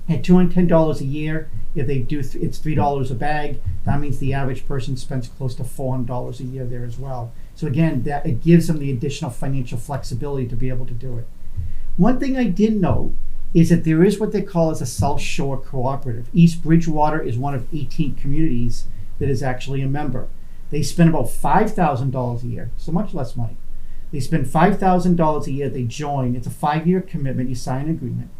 at $210 a year, if they do, it's $3 a bag. That means the average person spends close to $400 a year there as well. So again, that it gives them the additional financial flexibility to be able to do it. One thing I did know is that there is what they call as a South Shore Cooperative. East Bridgewater is one of 18 communities that is actually a member. They spend about $5,000 a year, so much less money. They spend $5,000 a year, they join. It's a 5-year commitment, you sign an agreement.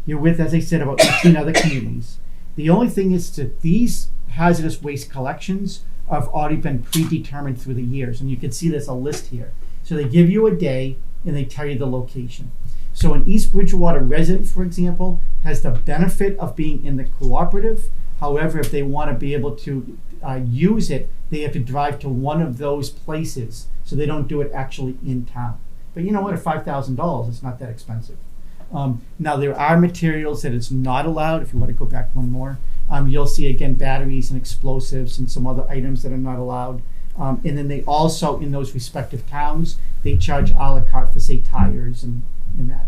You're with, as I said, about 18 other communities. The only thing is that these hazardous waste collections have already been predetermined through the years, and you can see there's a list here. So they give you a day and they tell you the location. So an East Bridgewater resident, for example, has the benefit of being in the cooperative. However, if they want to be able to use it, they have to drive to one of those places, so they don't do it actually in town. But you know what, at $5,000, it's not that expensive. Now there are materials that it's not allowed. If you want to go back one more, you'll see again batteries and explosives and some other items that are not allowed. And then they also, in those respective towns, they charge a la carte for, say, tires and that.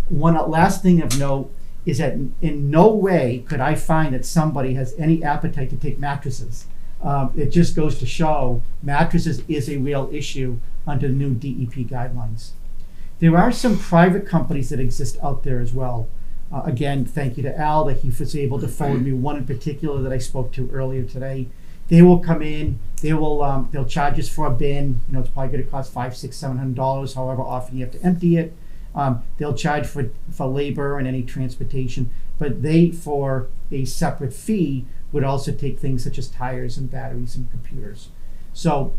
One last thing of note is that in no way could I find that somebody has any appetite to take mattresses. It just goes to show mattresses is a real issue under the new DEP guidelines. There are some private companies that exist out there as well. Again, thank you to Al that he was able to forward me one in particular that I spoke to earlier today. They will come in, they'll charge us for a bin. You know, it's probably going to cost $500, $600, $700, however often you have to empty it. They'll charge for labor and any transportation, but they, for a separate fee, would also take things such as tires and batteries and computers. So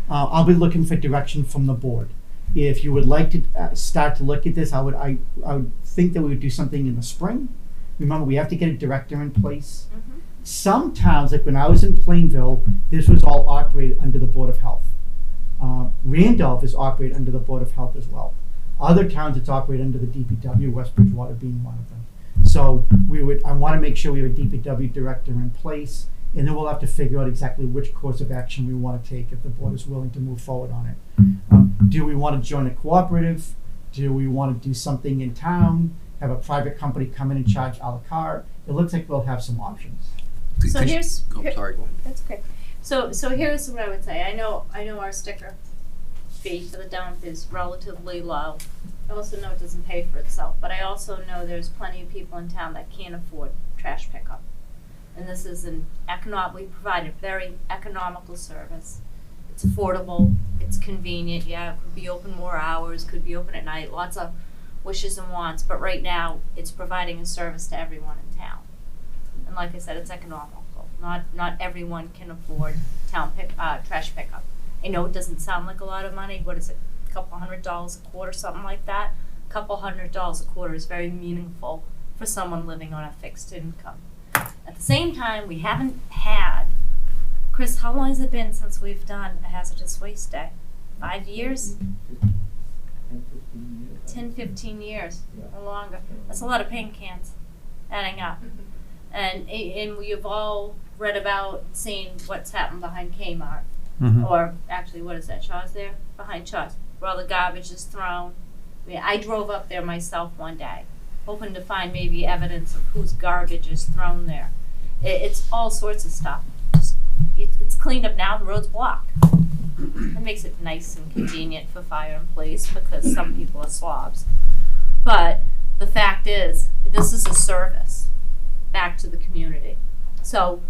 I'll be looking for direction from the board. If you would like to start to look at this, I would think that we would do something in the spring. Remember, we have to get a director in place. Mm-hmm. Some towns, like when I was in Plainville, this was all operated under the Board of Health. Randolph is operated under the Board of Health as well. Other towns, it's operated under the DPW, West Bridgewater being one of them. So I want to make sure we have a DPW director in place, and then we'll have to figure out exactly which course of action we want to take if the board is willing to move forward on it. Do we want to join a cooperative? Do we want to do something in town? Have a private company come in and charge a la carte? It looks like we'll have some options. So here's, Sorry, go ahead. that's okay. So here's what I would say. I know our sticker fee for the dump is relatively low. I also know it doesn't pay for itself, but I also know there's plenty of people in town that can't afford trash pickup. And this is we provide a very economical service. It's affordable, it's convenient, yeah, it could be open more hours, could be open at night, lots of wishes and wants, but right now it's providing a service to everyone in town. And like I said, it's economical. Not everyone can afford trash pickup. I know it doesn't sound like a lot of money. What is it? A couple $100 a quarter, something like that. A couple $100 a quarter is very meaningful for someone living on a fixed income. At the same time, we haven't had, Chris, how long has it been since we've done a hazardous waste day? 5 years? 10, 15 years or longer. That's a lot of paint cans adding up. And we've all read about seeing what's happened behind Kmart. Mhm. Or actually, what is that, Shaw's there? Behind Shaw's, where all the garbage is thrown. I mean, I drove up there myself one day, hoping to find maybe evidence of whose garbage is thrown there. It's all sorts of stuff. It's cleaned up now, the road's blocked. It makes it nice and convenient for fire and police because some people are slobs. But the fact is, this is a service back to the community. So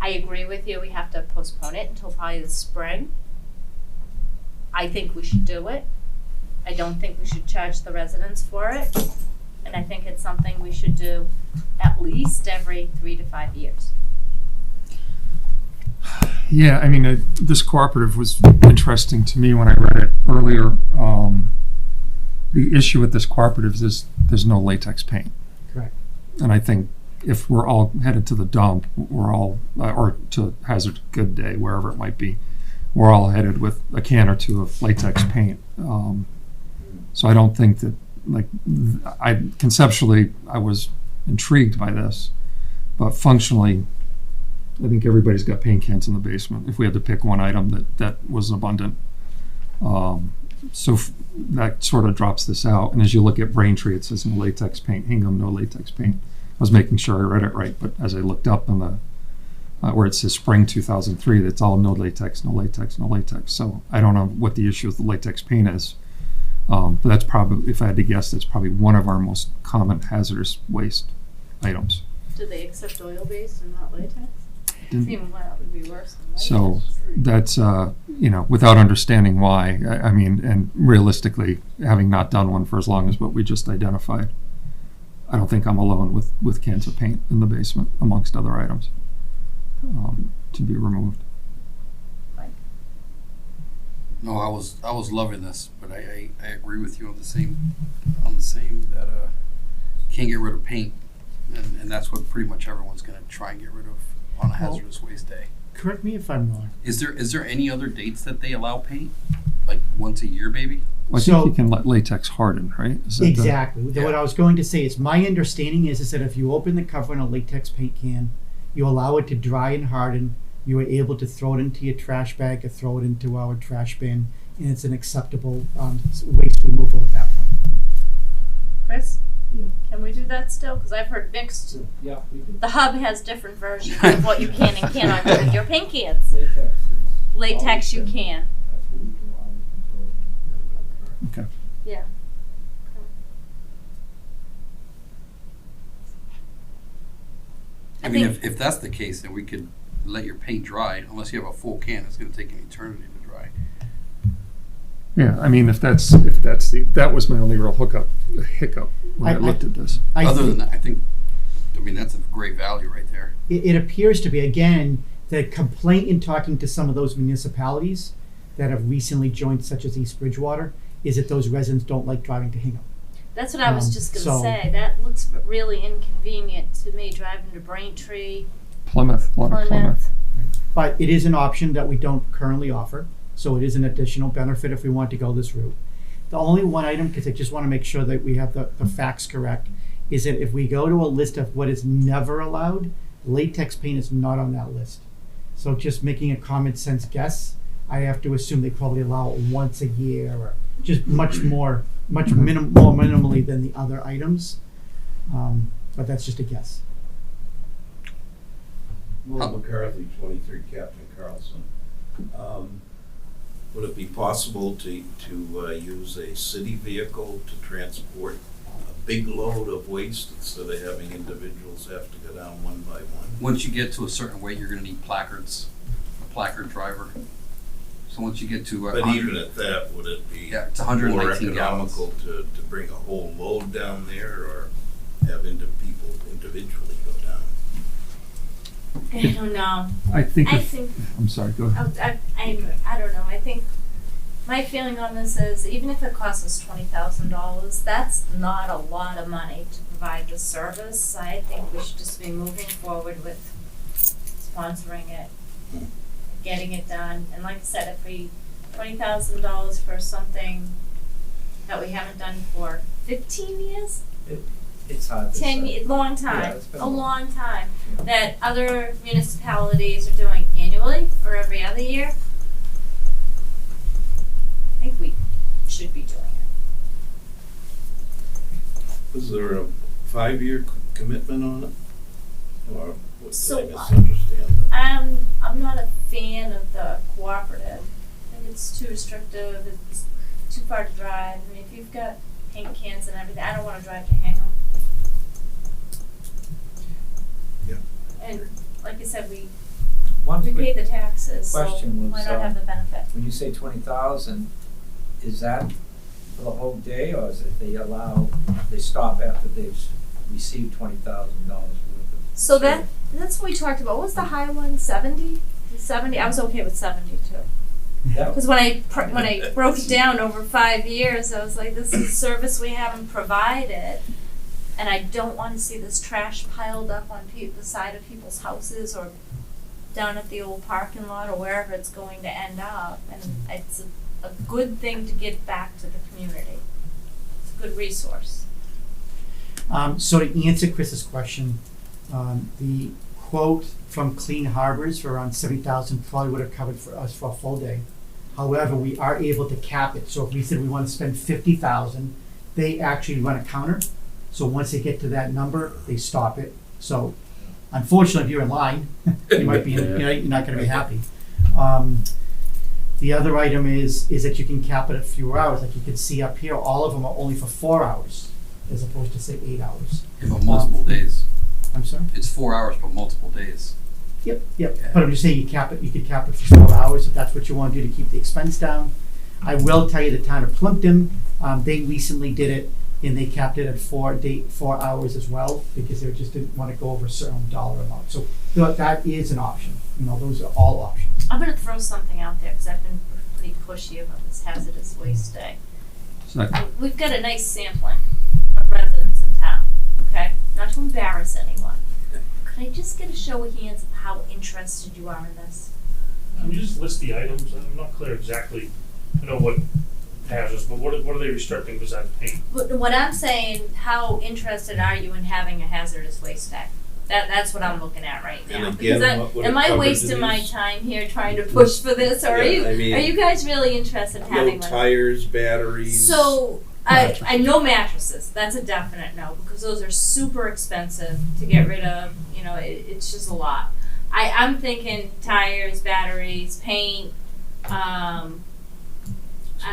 I agree with you, we have to postpone it until probably the spring. I think we should do it. I don't think we should charge the residents for it. And I think it's something we should do at least every 3 to 5 years. Yeah, I mean, this cooperative was interesting to me when I read it earlier. The issue with this cooperative is there's no latex paint. Correct. And I think if we're all headed to the dump, we're all, or to Hazard Good Day, wherever it might be, we're all headed with a can or two of latex paint. So I don't think that, conceptually, I was intrigued by this, but functionally, I think everybody's got paint cans in the basement. If we had to pick one item that was abundant, that sort of drops this out. And as you look at Braintree, it says no latex paint. Hingham, no latex paint. I was making sure I read it right, but as I looked up in the where it says spring 2003, that's all no latex, no latex, no latex. So I don't know what the issue with the latex paint is. But that's probably, if I had to guess, that's probably one of our most common hazardous waste items. Do they accept oil-based and not latex? Even well, it would be worse than latex. So that's, without understanding why, I mean, and realistically, having not done one for as long as what we just identified, I don't think I'm alone with cans of paint in the basement amongst other items to be removed. No, I was loving this, but I agree with you on the same that can't get rid of paint, and that's what pretty much everyone's gonna try and get rid of on a hazardous waste day. Correct me if I'm wrong. Is there any other dates that they allow paint? Like once a year, maybe? Well, I think you can let latex harden, right? Is that Exactly. What I was going to say is my understanding is that if you open the cover on a latex paint can, you allow it to dry and harden, you are able to throw it into your trash bag or throw it into our trash bin, and it's an acceptable waste removal at that point. Chris? Yeah. Can we do that still? Because I've heard mixed. Yeah, we do. The hub has different versions of what you can and cannot do with your paint cans. Latex is. Latex you always been- can. That's what we do, always been told. Okay. Yeah. I mean, if that's the case, then we could let your paint dry. Unless you have a full can, it's gonna take an eternity to dry. Yeah, I mean, that was my only real hiccup when I looked at this. Other than that, I mean, that's a great value right there. It appears to be, again, the complaint in talking to some of those municipalities that have recently joined, such as East Bridgewater, is that those residents don't like driving to Hingham. That's what I was just going to so- say. That looks really inconvenient to me, driving to Braintree, Plymouth, a lot of Plymouth. But it is an option that we don't currently offer, so it is an additional benefit if we want to go this route. The only one item, because I just want to make sure that we have the facts correct, is that if we go to a list of what is never allowed, latex paint is not on that list. So just making a common sense guess, I have to assume they probably allow it once a year, or just more minimally than the other items. But that's just a guess. Will McCarthy, 23 Captain Carlson. Would it be possible to use a city vehicle to transport a big load of waste instead of having individuals have to go down one by one? Once you get to a certain weight, you're gonna need placards, a placard driver. So once you get to But even at that, would it be Yeah, it's more 119 gallons. economical to bring a whole load down there, or have people individually go down? I don't know. I think. I think. I'm sorry. Go ahead. I don't know. I think my feeling on this is even if it costs us $20,000, that's not a lot of money to provide the service. I think we should just be moving forward with sponsoring it, getting it done. And like I said, if we $20,000 for something that we haven't done for 15 years. It's hard to say. 10 years, long Yeah, time, it's been a a long long time, Yeah. that other municipalities are doing annually or every other year. I think we should be doing it. Was there a 5-year commitment on it? Or did So, I misunderstand that? I'm not a fan of the cooperative. I think it's too restrictive, it's too far to drive. I mean, if you've got paint cans and everything, I don't wanna drive to Hingham. Yeah. And like I said, we One pay quick the taxes, so question why was, not have the benefit? when you say 20,000, is that for the whole day, or is it they stop after they've received $20,000 worth of? So that's what we talked about. What was the high one? 70? 70? I was okay with 70 too. That- Because when I broke it down over 5 years, I was like, this is service we haven't provided, and I don't want to see this trash piled up on the side of people's houses or down at the old parking lot or wherever it's going to end up. And it's a good thing to give back to the community. It's a good resource. So to answer Chris's question, the quote from Clean Harbors for around 70,000 probably would have covered for us for a full day. However, we are able to cap it, so if we said we wanna spend 50,000, they actually run a counter. So once they get to that number, they stop it. So unfortunately, if you're in line, you might be, you're not gonna be happy. The other item is that you can cap it at fewer hours. Like you can see up here, all of them are only for 4 hours, as opposed to say 8 hours. But multiple days. I'm sorry? It's 4 hours, but multiple days. Yep. Yeah. But I'm just saying you could cap it for 4 hours if that's what you wanna do to keep the expense down. I will tell you the town of Plimpton, they recently did it, and they capped it at 4 hours as well, because they just didn't wanna go over a certain dollar amount. So that is an option, those are all options. I'm gonna throw something out there, because I've been pretty pushy about this hazardous waste day. We've got a nice sampling of residents in town, okay? Not to embarrass anyone. Could I just get a show of hands of how interested you are in this? Can you just list the items? I'm not clear exactly. I know what hazardous, but what are they restricting besides paint? What I'm saying, how interested are you in having a hazardous waste day? That's what I'm looking at right now. And again, Because what am it I covers wasting in my these- time here trying to push for this, or Yeah, I mean, are you guys really interested in having one? tires, batteries. So I know mattresses. That's a definite no, because those are super expensive to get rid of. It's just a lot. I'm thinking tires, batteries, paint. I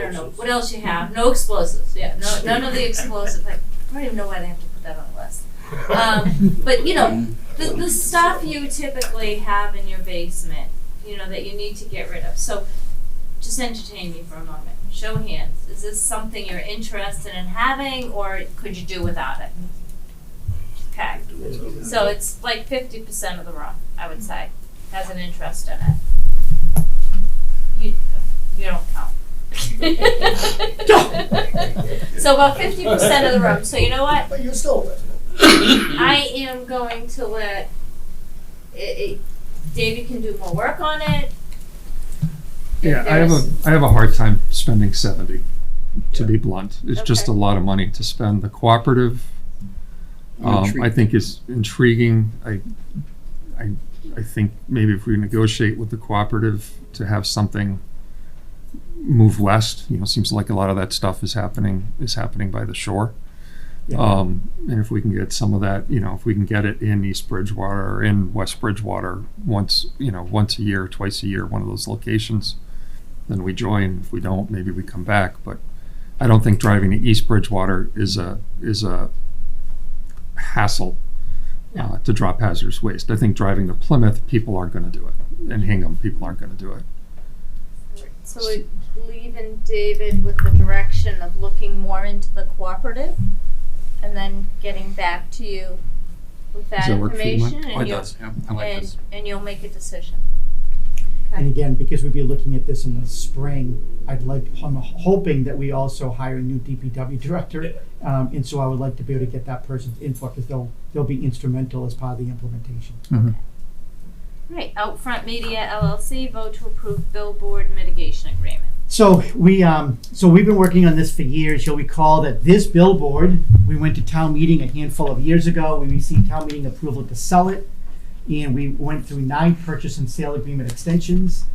don't know what else you have. No explosives. Yeah, no, none of the explosives. I don't even know why they have to put that on the list. But the stuff you typically have in your basement, that you need to get rid of. So just entertain me for a moment. Show of hands. Is this something you're interested in having, or could you do without it? Okay. So it's like 50% of the room, I would say, has an interest in it. You don't count. So about 50% of the room. So you know what? But you're still I am going to let David can do more work on it. Yeah, I have a hard time spending 70, to be blunt. It's just a lot of money to spend. The cooperative, I think is intriguing. I think maybe if we negotiate with the cooperative to have something move west, seems like a lot of that stuff is happening by the shore. Yeah. And if we can get some of that, if we can get it in East Bridgewater or in West Bridgewater once a year, twice a year, one of those locations, then we join. If we don't, maybe we come back. But I don't think driving to East Bridgewater is a hassle to drop hazardous waste. I think driving to Plymouth, people aren't going to do it. And Hingham, people aren't going to do it. So we're leaving David with the direction of looking more into the cooperative, and then getting back to you with that Does that work for you, Mike? information, Oh, it does, yeah. I like this. and you'll make a decision. And again, because we'd be looking at this in the spring, I'm hoping that we also hire a new DPW director. And so I would like to be able to get that person's input, because they'll be instrumental as part of the implementation. Mm-hmm. Right, Outfront Media LLC, vote to approve billboard mitigation agreement. So we've been working on this for years. You'll recall that this billboard, we went to town meeting a handful of years ago. We received town meeting approval to sell it, and we went through 9 purchase and sale agreement extensions.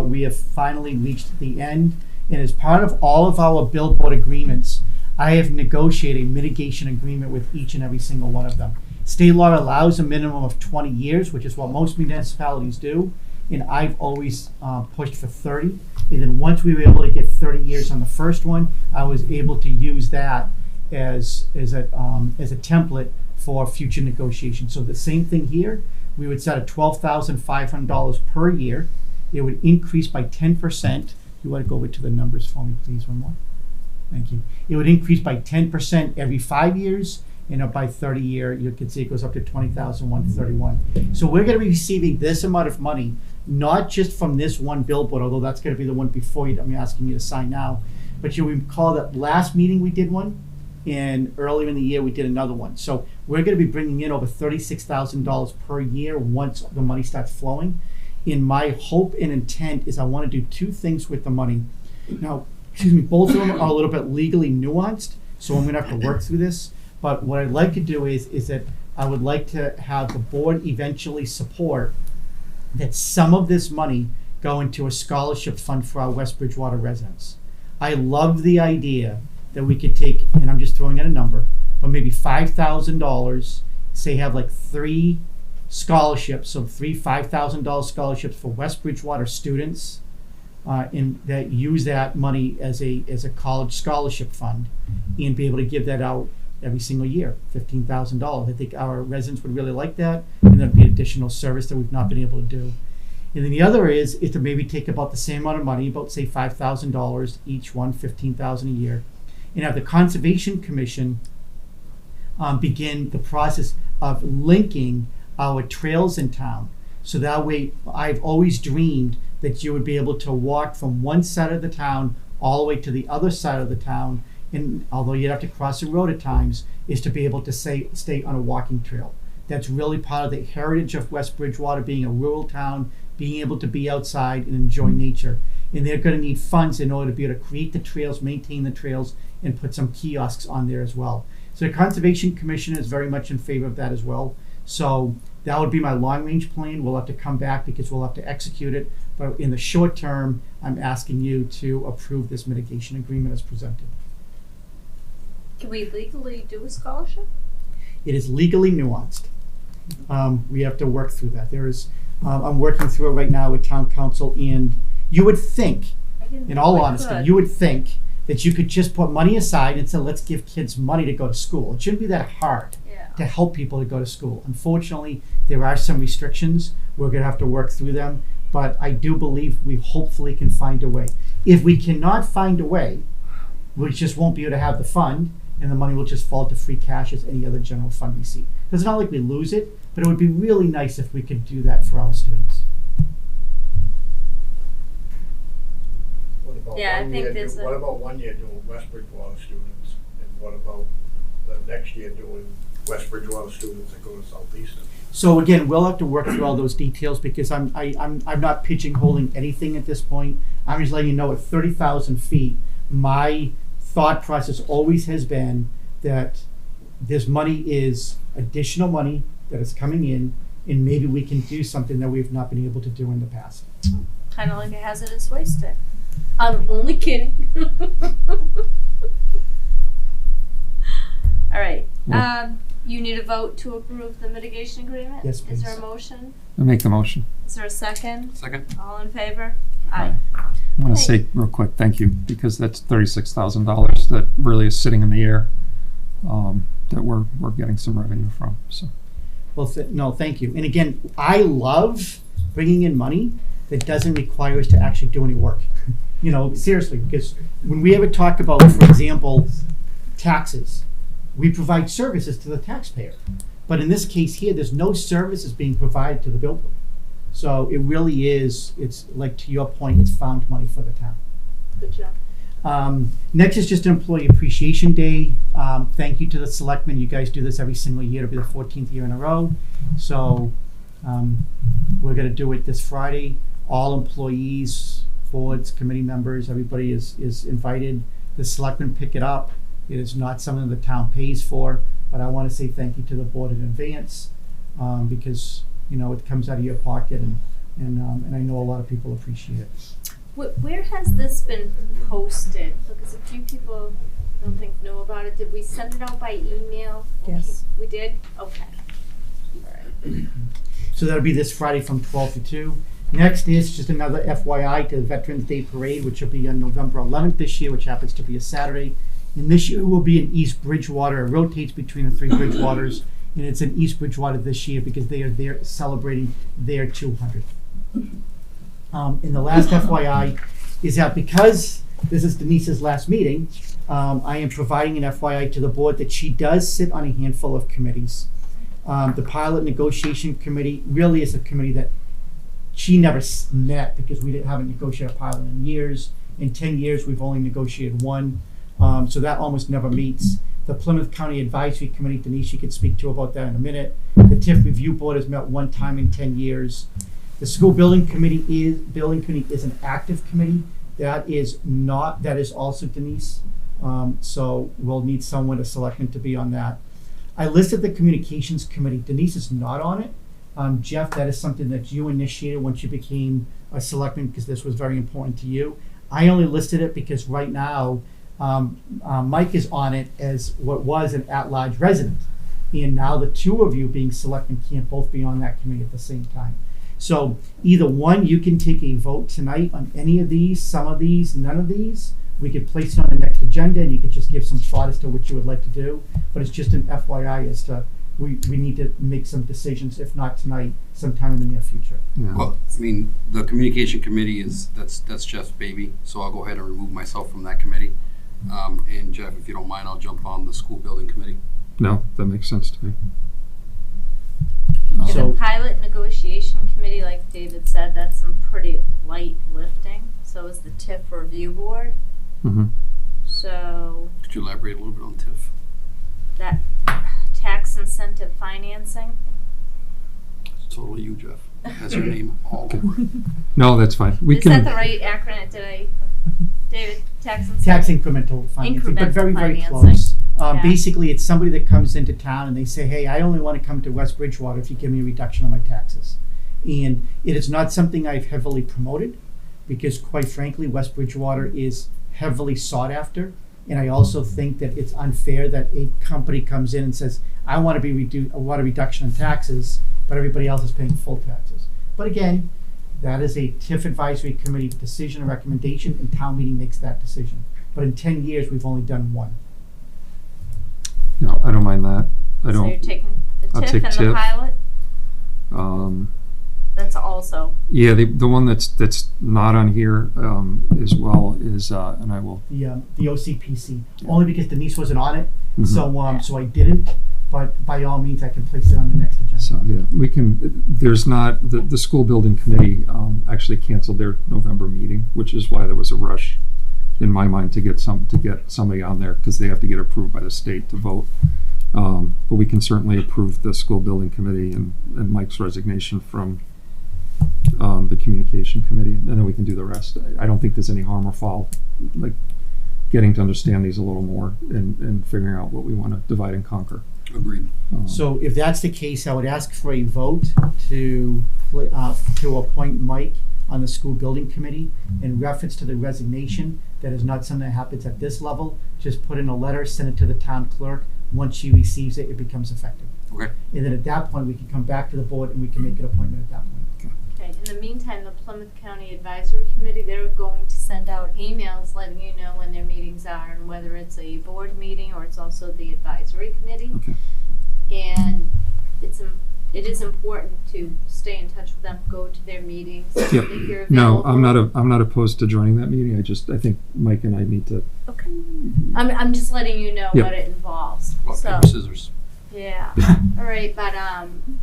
We have finally reached the end, and as part of all of our billboard agreements, I have negotiated a mitigation agreement with each and every single one of them. State law allows a minimum of 20 years, which is what most municipalities do, and I've always pushed for 30. And then once we were able to get 30 years on the first one, I was able to use that as a template for future negotiations. So the same thing here, we would set at $12,500 per year. It would increase by 10%. You want to go over to the numbers for me, please, one more? Thank you. It would increase by 10% every 5 years, and by 30 year, you can see it goes up to $20,131. So we're going to be receiving this amount of money, not just from this one billboard, although that's going to be the one before you. I'm asking you to sign now, but you recall that last meeting we did one, and earlier in the year we did another one. So we're going to be bringing in over $36,000 per year once the money starts flowing. And my hope and intent is I want to do 2 things with the money. Now, both of them are a little bit legally nuanced, so I'm going to have to work through this. But what I'd like to do is that I would like to have the board eventually support that some of this money go into a scholarship fund for our West Bridgewater residents. I love the idea that we could take, and I'm just throwing out a number, but maybe $5,000, say have like 3 scholarships, so 3 $5,000 scholarships for West Bridgewater students, and that use that money as a college scholarship fund, and be able to give that out every single year, $15,000. I think our residents would really like that, and that'd be additional service that we've not been able to do. And then the other is to maybe take about the same amount of money, about say $5,000 each one, $15,000 a year, and have the Conservation Commission begin the process of linking our trails in town. So that way, I've always dreamed that you would be able to walk from one side of the town all the way to the other side of the town, and although you'd have to cross the road at times, is to be able to stay on a walking trail. That's really part of the heritage of West Bridgewater, being a rural town, being able to be outside and enjoy nature. And they're going to need funds in order to be able to create the trails, maintain the trails, and put some kiosks on there as well. So the Conservation Commission is very much in favor of that as well. So that would be my long-range plan. We'll have to come back because we'll have to execute it. But in the short term, I'm asking you to approve this mitigation agreement as presented. Can we legally do a scholarship? It is legally nuanced. We have to work through that. I'm working through it right now with town council, and you would think, in all honesty, you would think that you could just put money aside and say, let's give kids money to go to school. It shouldn't be that hard to help people to go to school. Unfortunately, there are some restrictions. We're going to have to work through them, but I do believe we hopefully can find a way. If we cannot find a way, we just won't be able to have the fund, and the money will just fall to free cash as any other general fund receipt. Because it's not like we lose it, but it would be really nice if we could do that for our students. What about Yeah, I think there's what about 1 year doing West Bridgewater students, and what about the next year doing West Bridgewater students that go to Southeastern? So again, we'll have to work through all those details because I'm not pigeonholing anything at this point. I'm just letting you know at 30,000 feet, my thought process always has been that this money is additional money that is coming in, and maybe we can do something that we've not been able to do in the past. Kind of like a hazardous waste day. I'm only kidding. All right. You need a vote to approve the mitigation agreement? Yes, please. Is there a motion? I make the motion. Is there a second? Second. All in favor? Aye. I want to say real quick, thank you, because that's $36,000 that really is sitting in the air, that we're getting some revenue from, so. Well, no, thank you. And again, I love bringing in money that doesn't require us to actually do any work. You know, seriously, because when we ever talk about, for example, taxes, we provide services to the taxpayer. But in this case here, there's no services being provided to the billboard. So it really is, it's like to your point, it's found money for the town. Good job. Next is just an Employee Appreciation Day. Thank you to the Selectmen. You guys do this every single year. It'll be the 14th year in a row. So we're going to do it this Friday. All employees, boards, committee members, everybody is invited. The Selectmen pick it up. It is not something the town pays for, but I want to say thank you to the board in advance because you know it comes out of your pocket, and I know a lot of people appreciate it. Where has this been posted? Because a few people I don't think know about it. Did we send it out by email? Yes. We did? Okay. All right. So that'll be this Friday from 12 to 2. Next is just another FYI to the Veterans Day Parade, which will be on November 11th this year, which happens to be a Saturday. And this year will be in East Bridgewater. It rotates between the 3 Bridgewaters, and it's in East Bridgewater this year because they are there celebrating their 200th. And the last FYI is that because this is Denise's last meeting, I am providing an FYI to the board that she does sit on a handful of committees. The Pilot Negotiation Committee really is a committee that she never met because we haven't negotiated a pilot in years. In 10 years, we've only negotiated one. So that almost never meets. The Plymouth County Advisory Committee, Denise, you can speak to about that in a minute. The TIF Review Board has met one time in 10 years. The School Building Committee is an active committee. That is also Denise. So we'll need someone, a selectman, to be on that. I listed the Communications Committee. Denise is not on it, Jeff, that is something that you initiated once you became a selectman, because this was very important to you. I only listed it because right now, Mike is on it as what was an at-large resident. And now the two of you being selectmen can't both be on that committee at the same time. So either one, you can take a vote tonight on any of these, some of these, none of these. We could place it on the next agenda and you could just give some thought as to what you would like to do. But it's just an FYI as to, we need to make some decisions, if not tonight, sometime in the near future. Yeah. Well, I mean, the communication committee that's Jeff's baby, so I'll go ahead and remove myself from that committee. And Jeff, if you don't mind, I'll jump on the school building committee. No, that makes sense to me. In So- the pilot negotiation committee, like David said, that's some pretty light lifting. So is the TIF review board. Mm-hmm. So Could you elaborate a little bit on TIF? that tax incentive financing. It's totally you, Jeff. That's your name all over it. No, that's fine. We Is can. that the right acronym? Did I, David? Tax incentive. Tax incremental financing, but very, very Incremental close. Yeah. Basically, it's somebody that comes into town and they say, hey, I only want to come to West Bridgewater if you give me a reduction on my taxes. And it is not something I've heavily promoted because, quite frankly, West Bridgewater is heavily sought after. And I also think that it's unfair that a company comes in and says, I want a reduction in taxes, but everybody else is paying full taxes. But again, that is a TIF advisory committee decision and recommendation, and town meeting makes that decision. But in 10 years, we've only done one. No, I don't mind that. I So you're don't. taking the I'll TIF take and the TIF. pilot? Um, That's also. yeah, the one that's not on here as well is, and I will. The OCPC, only because Denise wasn't on it, Mhm. so I didn't. But by all means, I can place it on the next agenda. So yeah, we can. There's not the school building committee actually canceled their November meeting, which is why there was a rush, in my mind, to get somebody on there because they have to get approved by the state to vote. But we can certainly approve the school building committee and Mike's resignation from the communication committee, and then we can do the rest. I don't think there's any harm or foul, like getting to understand these a little more and figuring out what we want to divide and conquer. Agreed. So if that's the case, I would ask for a vote to appoint Mike on the school building committee in reference to the resignation. That is not something that happens at this level. Just put in a letter, send it to the town clerk. Once she receives it, it becomes effective. Okay. And then at that point, we can come back to the board and we can make an appointment at that point. Okay, in the meantime, the Plymouth County Advisory Committee, they're going to send out emails letting you know when their meetings are and whether it's a board meeting or it's also the advisory committee. Okay. And it is important to stay in touch with them, go to their meetings if you're available. No, I'm not opposed to joining that meeting. I think Mike and I need to. Okay. I'm just letting you know Yep. what it involves. Rock, So, paper, scissors. yeah. All right, but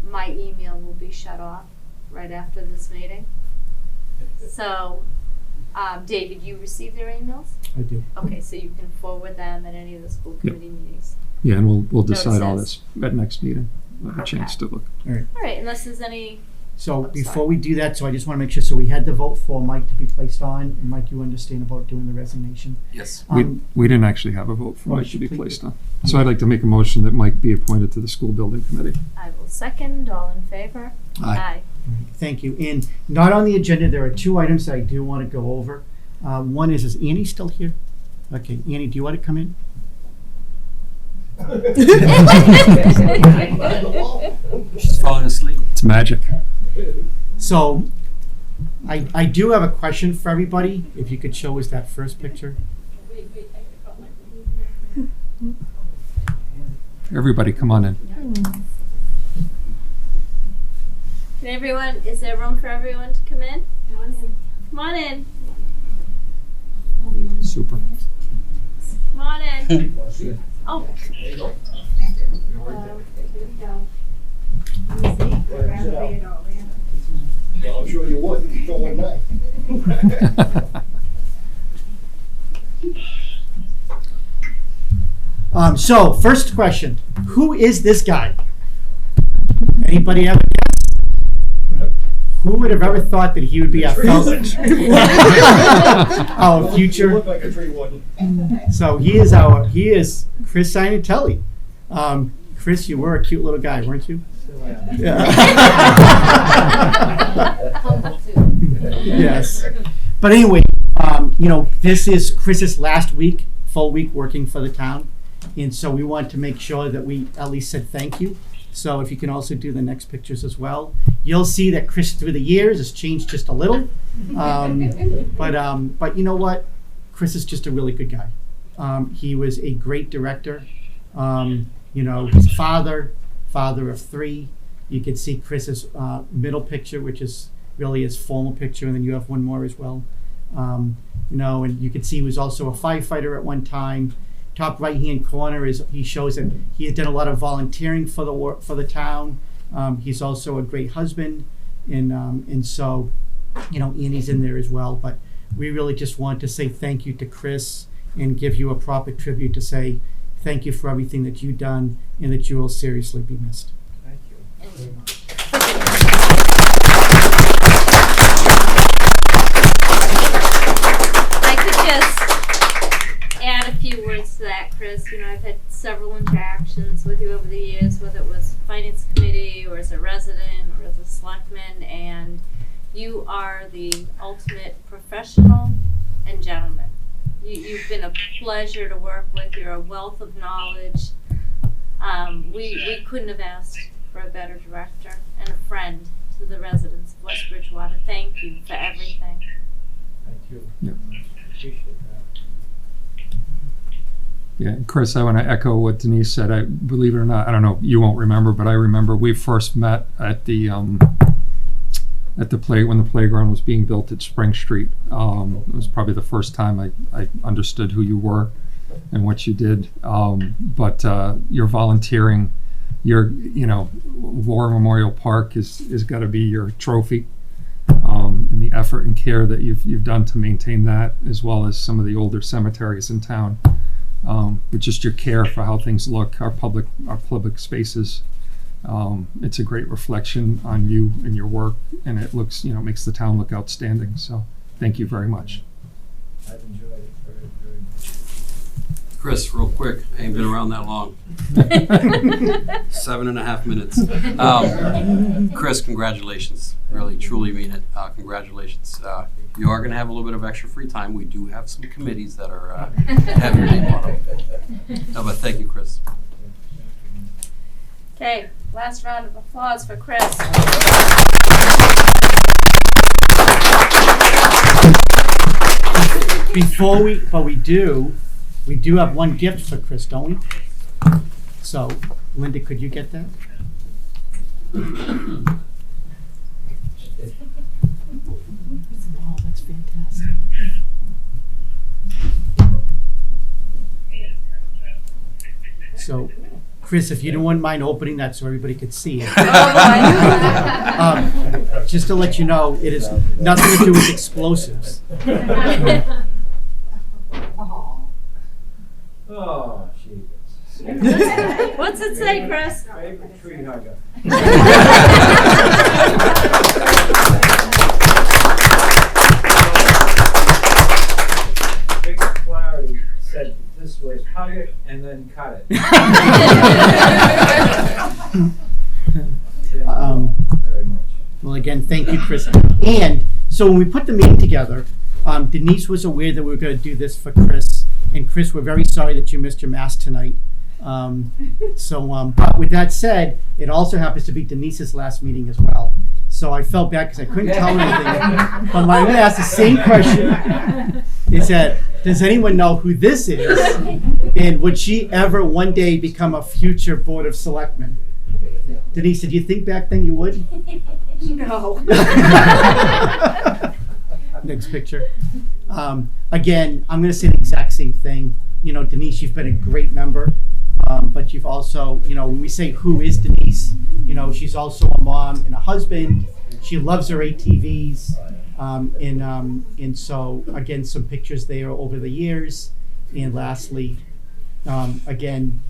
my email will be shut off right after this meeting. So, David, you receive their emails? I do. Okay, so you can forward them at any of the school Yep. committee meetings. Yeah, and we'll decide all this Notices. at next meeting. We'll have a Okay. chance to look. All right. All right, unless there's any. So I'm before sorry. we do that, so I just want to make sure, so we had the vote for Mike to be placed on, and Mike, you understand about doing the resignation. Yes. We didn't actually have a vote for Well, Mike to be please- placed on. So I'd like to make a motion that Mike be appointed to the school building committee. I will second. All in favor? Aye. All right, thank you. And not on the agenda, there are two items that I do want to go over. One is Annie still here? Okay, Annie, do you want to come in? She's falling asleep. It's magic. So, I do have a question for everybody. If you could show us that first picture. Everybody, come on in. Can everyone, is there room for everyone to come in? Come on in. Super. Come on in. Oh. Yeah, I'm sure you would. So wouldn't I. So, first question. Who is this guy? Anybody have a guess? Who would have ever thought that he would be our our future? Look like a tree warden. So he is Chris Signatelli. Chris, you were a cute little guy, weren't you? Yes. But anyway, this is Chris's last week, full week working for the town. And so we want to make sure that we at least said thank you. So if you can also do the next pictures as well. You'll see that Chris through the years has changed just a little. But you know what? Chris is just a really good guy. He was a great director. His father of 3. You can see Chris's middle picture, which is really his formal picture, and then you have one more as well. And you can see he was also a firefighter at one time. Top right-hand corner he shows that he had done a lot of volunteering for the town. He's also a great husband, and so Annie's in there as well. But we really just want to say thank you to Chris and give you a proper tribute to say thank you for everything that you've done and that you will seriously be missed. Thank you very much. I could just add a few words to that, Chris. I've had several interactions with you over the years, whether it was finance committee or as a resident or as a selectman, and you are the ultimate professional and gentleman. You've been a pleasure to work with. You're a wealth of knowledge. We couldn't have asked for a better director and a friend to the residents of West Bridgewater. Thank you for everything. Thank you. Yep. Appreciate that. Yeah, Chris, I want to echo what Denise said. I believe it or not, I don't know, you won't remember, but I remember we first met at the when the playground was being built at Spring Street. It was probably the first time I understood who you were and what you did. But your volunteering, your War Memorial Park is got to be your trophy. And the effort and care that you've done to maintain that, as well as some of the older cemeteries in town. But just your care for how things look, our public spaces. It's a great reflection on you and your work, and it looks, makes the town look outstanding. So thank you very much. I've enjoyed it very, very much. Chris, real quick, I ain't been around that long. 7.5 minutes. Chris, congratulations. Really, truly mean it. Congratulations. You are going to have a little bit of extra free time. We do have some committees that are have your name on them. No, but thank you, Chris. Okay, last round of applause for Chris. We do have one gift for Chris, don't we? So, Linda, could you get that? Oh, that's fantastic. So, Chris, if you don't mind opening that so everybody could see it. Just to let you know, it has nothing to do with explosives. Oh, jeez. What's it say, Chris? Favorite tree hugger. Big Clarity said this was hug it and then cut it. Very much. Well, again, thank you, Chris. And so when we put the meeting together, Denise was aware that we were going to do this for Chris. And Chris, we're very sorry that you missed your mass tonight. But with that said, it also happens to be Denise's last meeting as well. So I felt bad because I couldn't tell her anything. But I'm going to ask the same question. Is that, does anyone know who this is? And would she ever one day become a future Board of Selectmen? Denise, did you think back then you would? No. Next picture. Again, I'm going to say the exact same thing. Denise, you've been a great member, but you've also, when we say who is Denise, she's also a mom and a husband. She loves her ATVs. And so, again, some pictures there over the years. And lastly, again,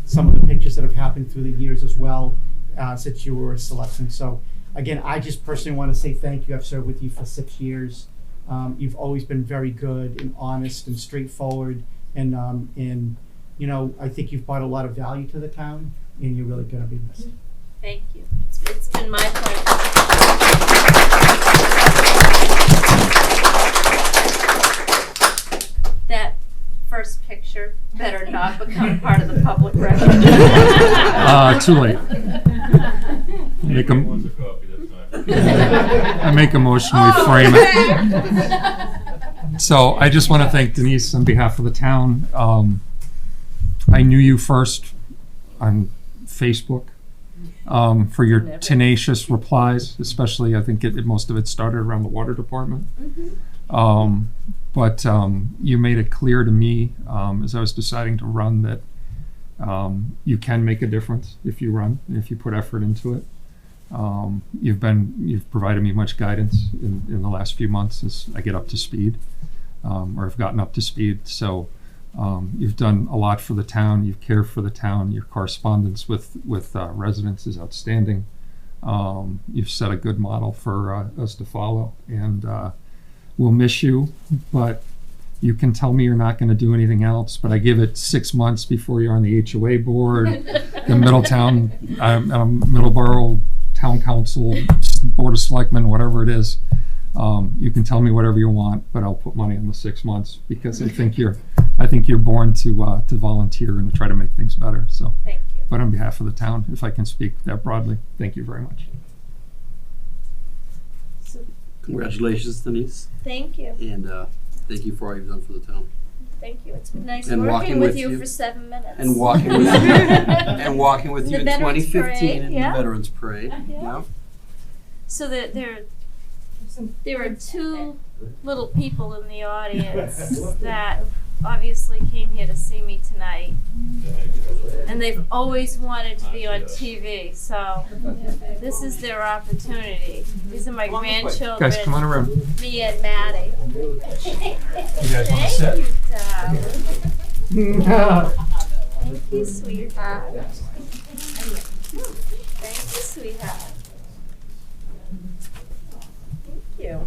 some of the pictures that have happened through the years as well, since you were a selectman. So, again, I just personally want to say thank you. I've served with you for 6 years. You've always been very good and honest and straightforward, and I think you've brought a lot of value to the town, and you're really going to be missed. Thank you. It's been my pleasure. That first picture better not become part of the public record. Too late. I make a motion, we frame it. So I just want to thank Denise on behalf of the town. I knew you first on Facebook for your tenacious replies, especially I think most of it started around the water department. But you made it clear to me as I was deciding to run that you can make a difference if you run, and if you put effort into it. You've provided me much guidance in the last few months as I get up to speed, or have gotten up to speed. So you've done a lot for the town. You've cared for the town. Your correspondence with residents is outstanding. You've set a good model for us to follow, and we'll miss you, but you can tell me you're not going to do anything else, but I give it 6 months before you're on the HOA board, the Middleborough Town Council, Board of Selectmen, whatever it is. You can tell me whatever you want, but I'll put money on the 6 months because I think you're born to volunteer and to try to make things better. So, Thank you. but on behalf of the town, if I can speak that broadly, thank you very much. Congratulations, Denise, Thank you. and thank you for all you've done for the town. Thank you. It's been nice And working walking with with you you. for 7 minutes. And walking with you, and walking with you The in Veterans 2015 Parade, in yeah. the Veterans Parade. Yeah. So there are two little people in the audience that obviously came here to see me tonight. And they've always wanted to be on TV, so this is their opportunity. These are my grandchildren. Guys, come on around. Me and Maddie. You guys want to Thank sit? you, darling. Thank you, sweetheart. Thank you, sweetheart. Thank you.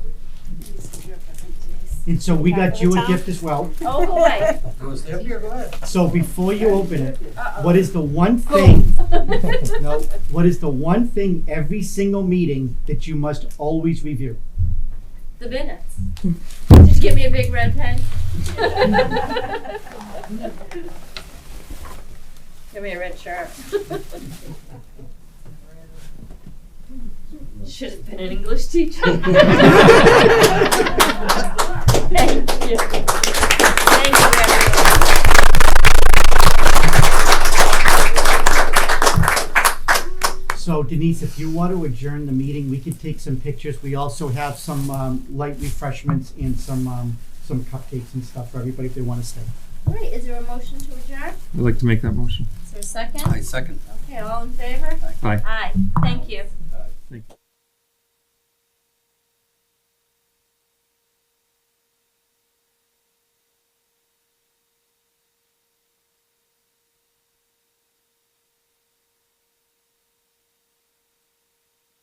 And so we got you a gift as well. Oh, boy. So before you open it, what is the one thing, no, what is the one thing every single meeting that you must always review? The minutes. Did you give me a big red pen? Give me a red shirt. Should have been an English teacher. Thank you. Thank you, everyone. So Denise, if you want to adjourn the meeting, we could take some pictures. We also have some light refreshments and some cupcakes and stuff for everybody if they want to stay. All right, is there a motion to adjourn? I'd like to make that motion. Is there a second? I second. Okay, all in favor? Aye. Aye, thank you. Thank you.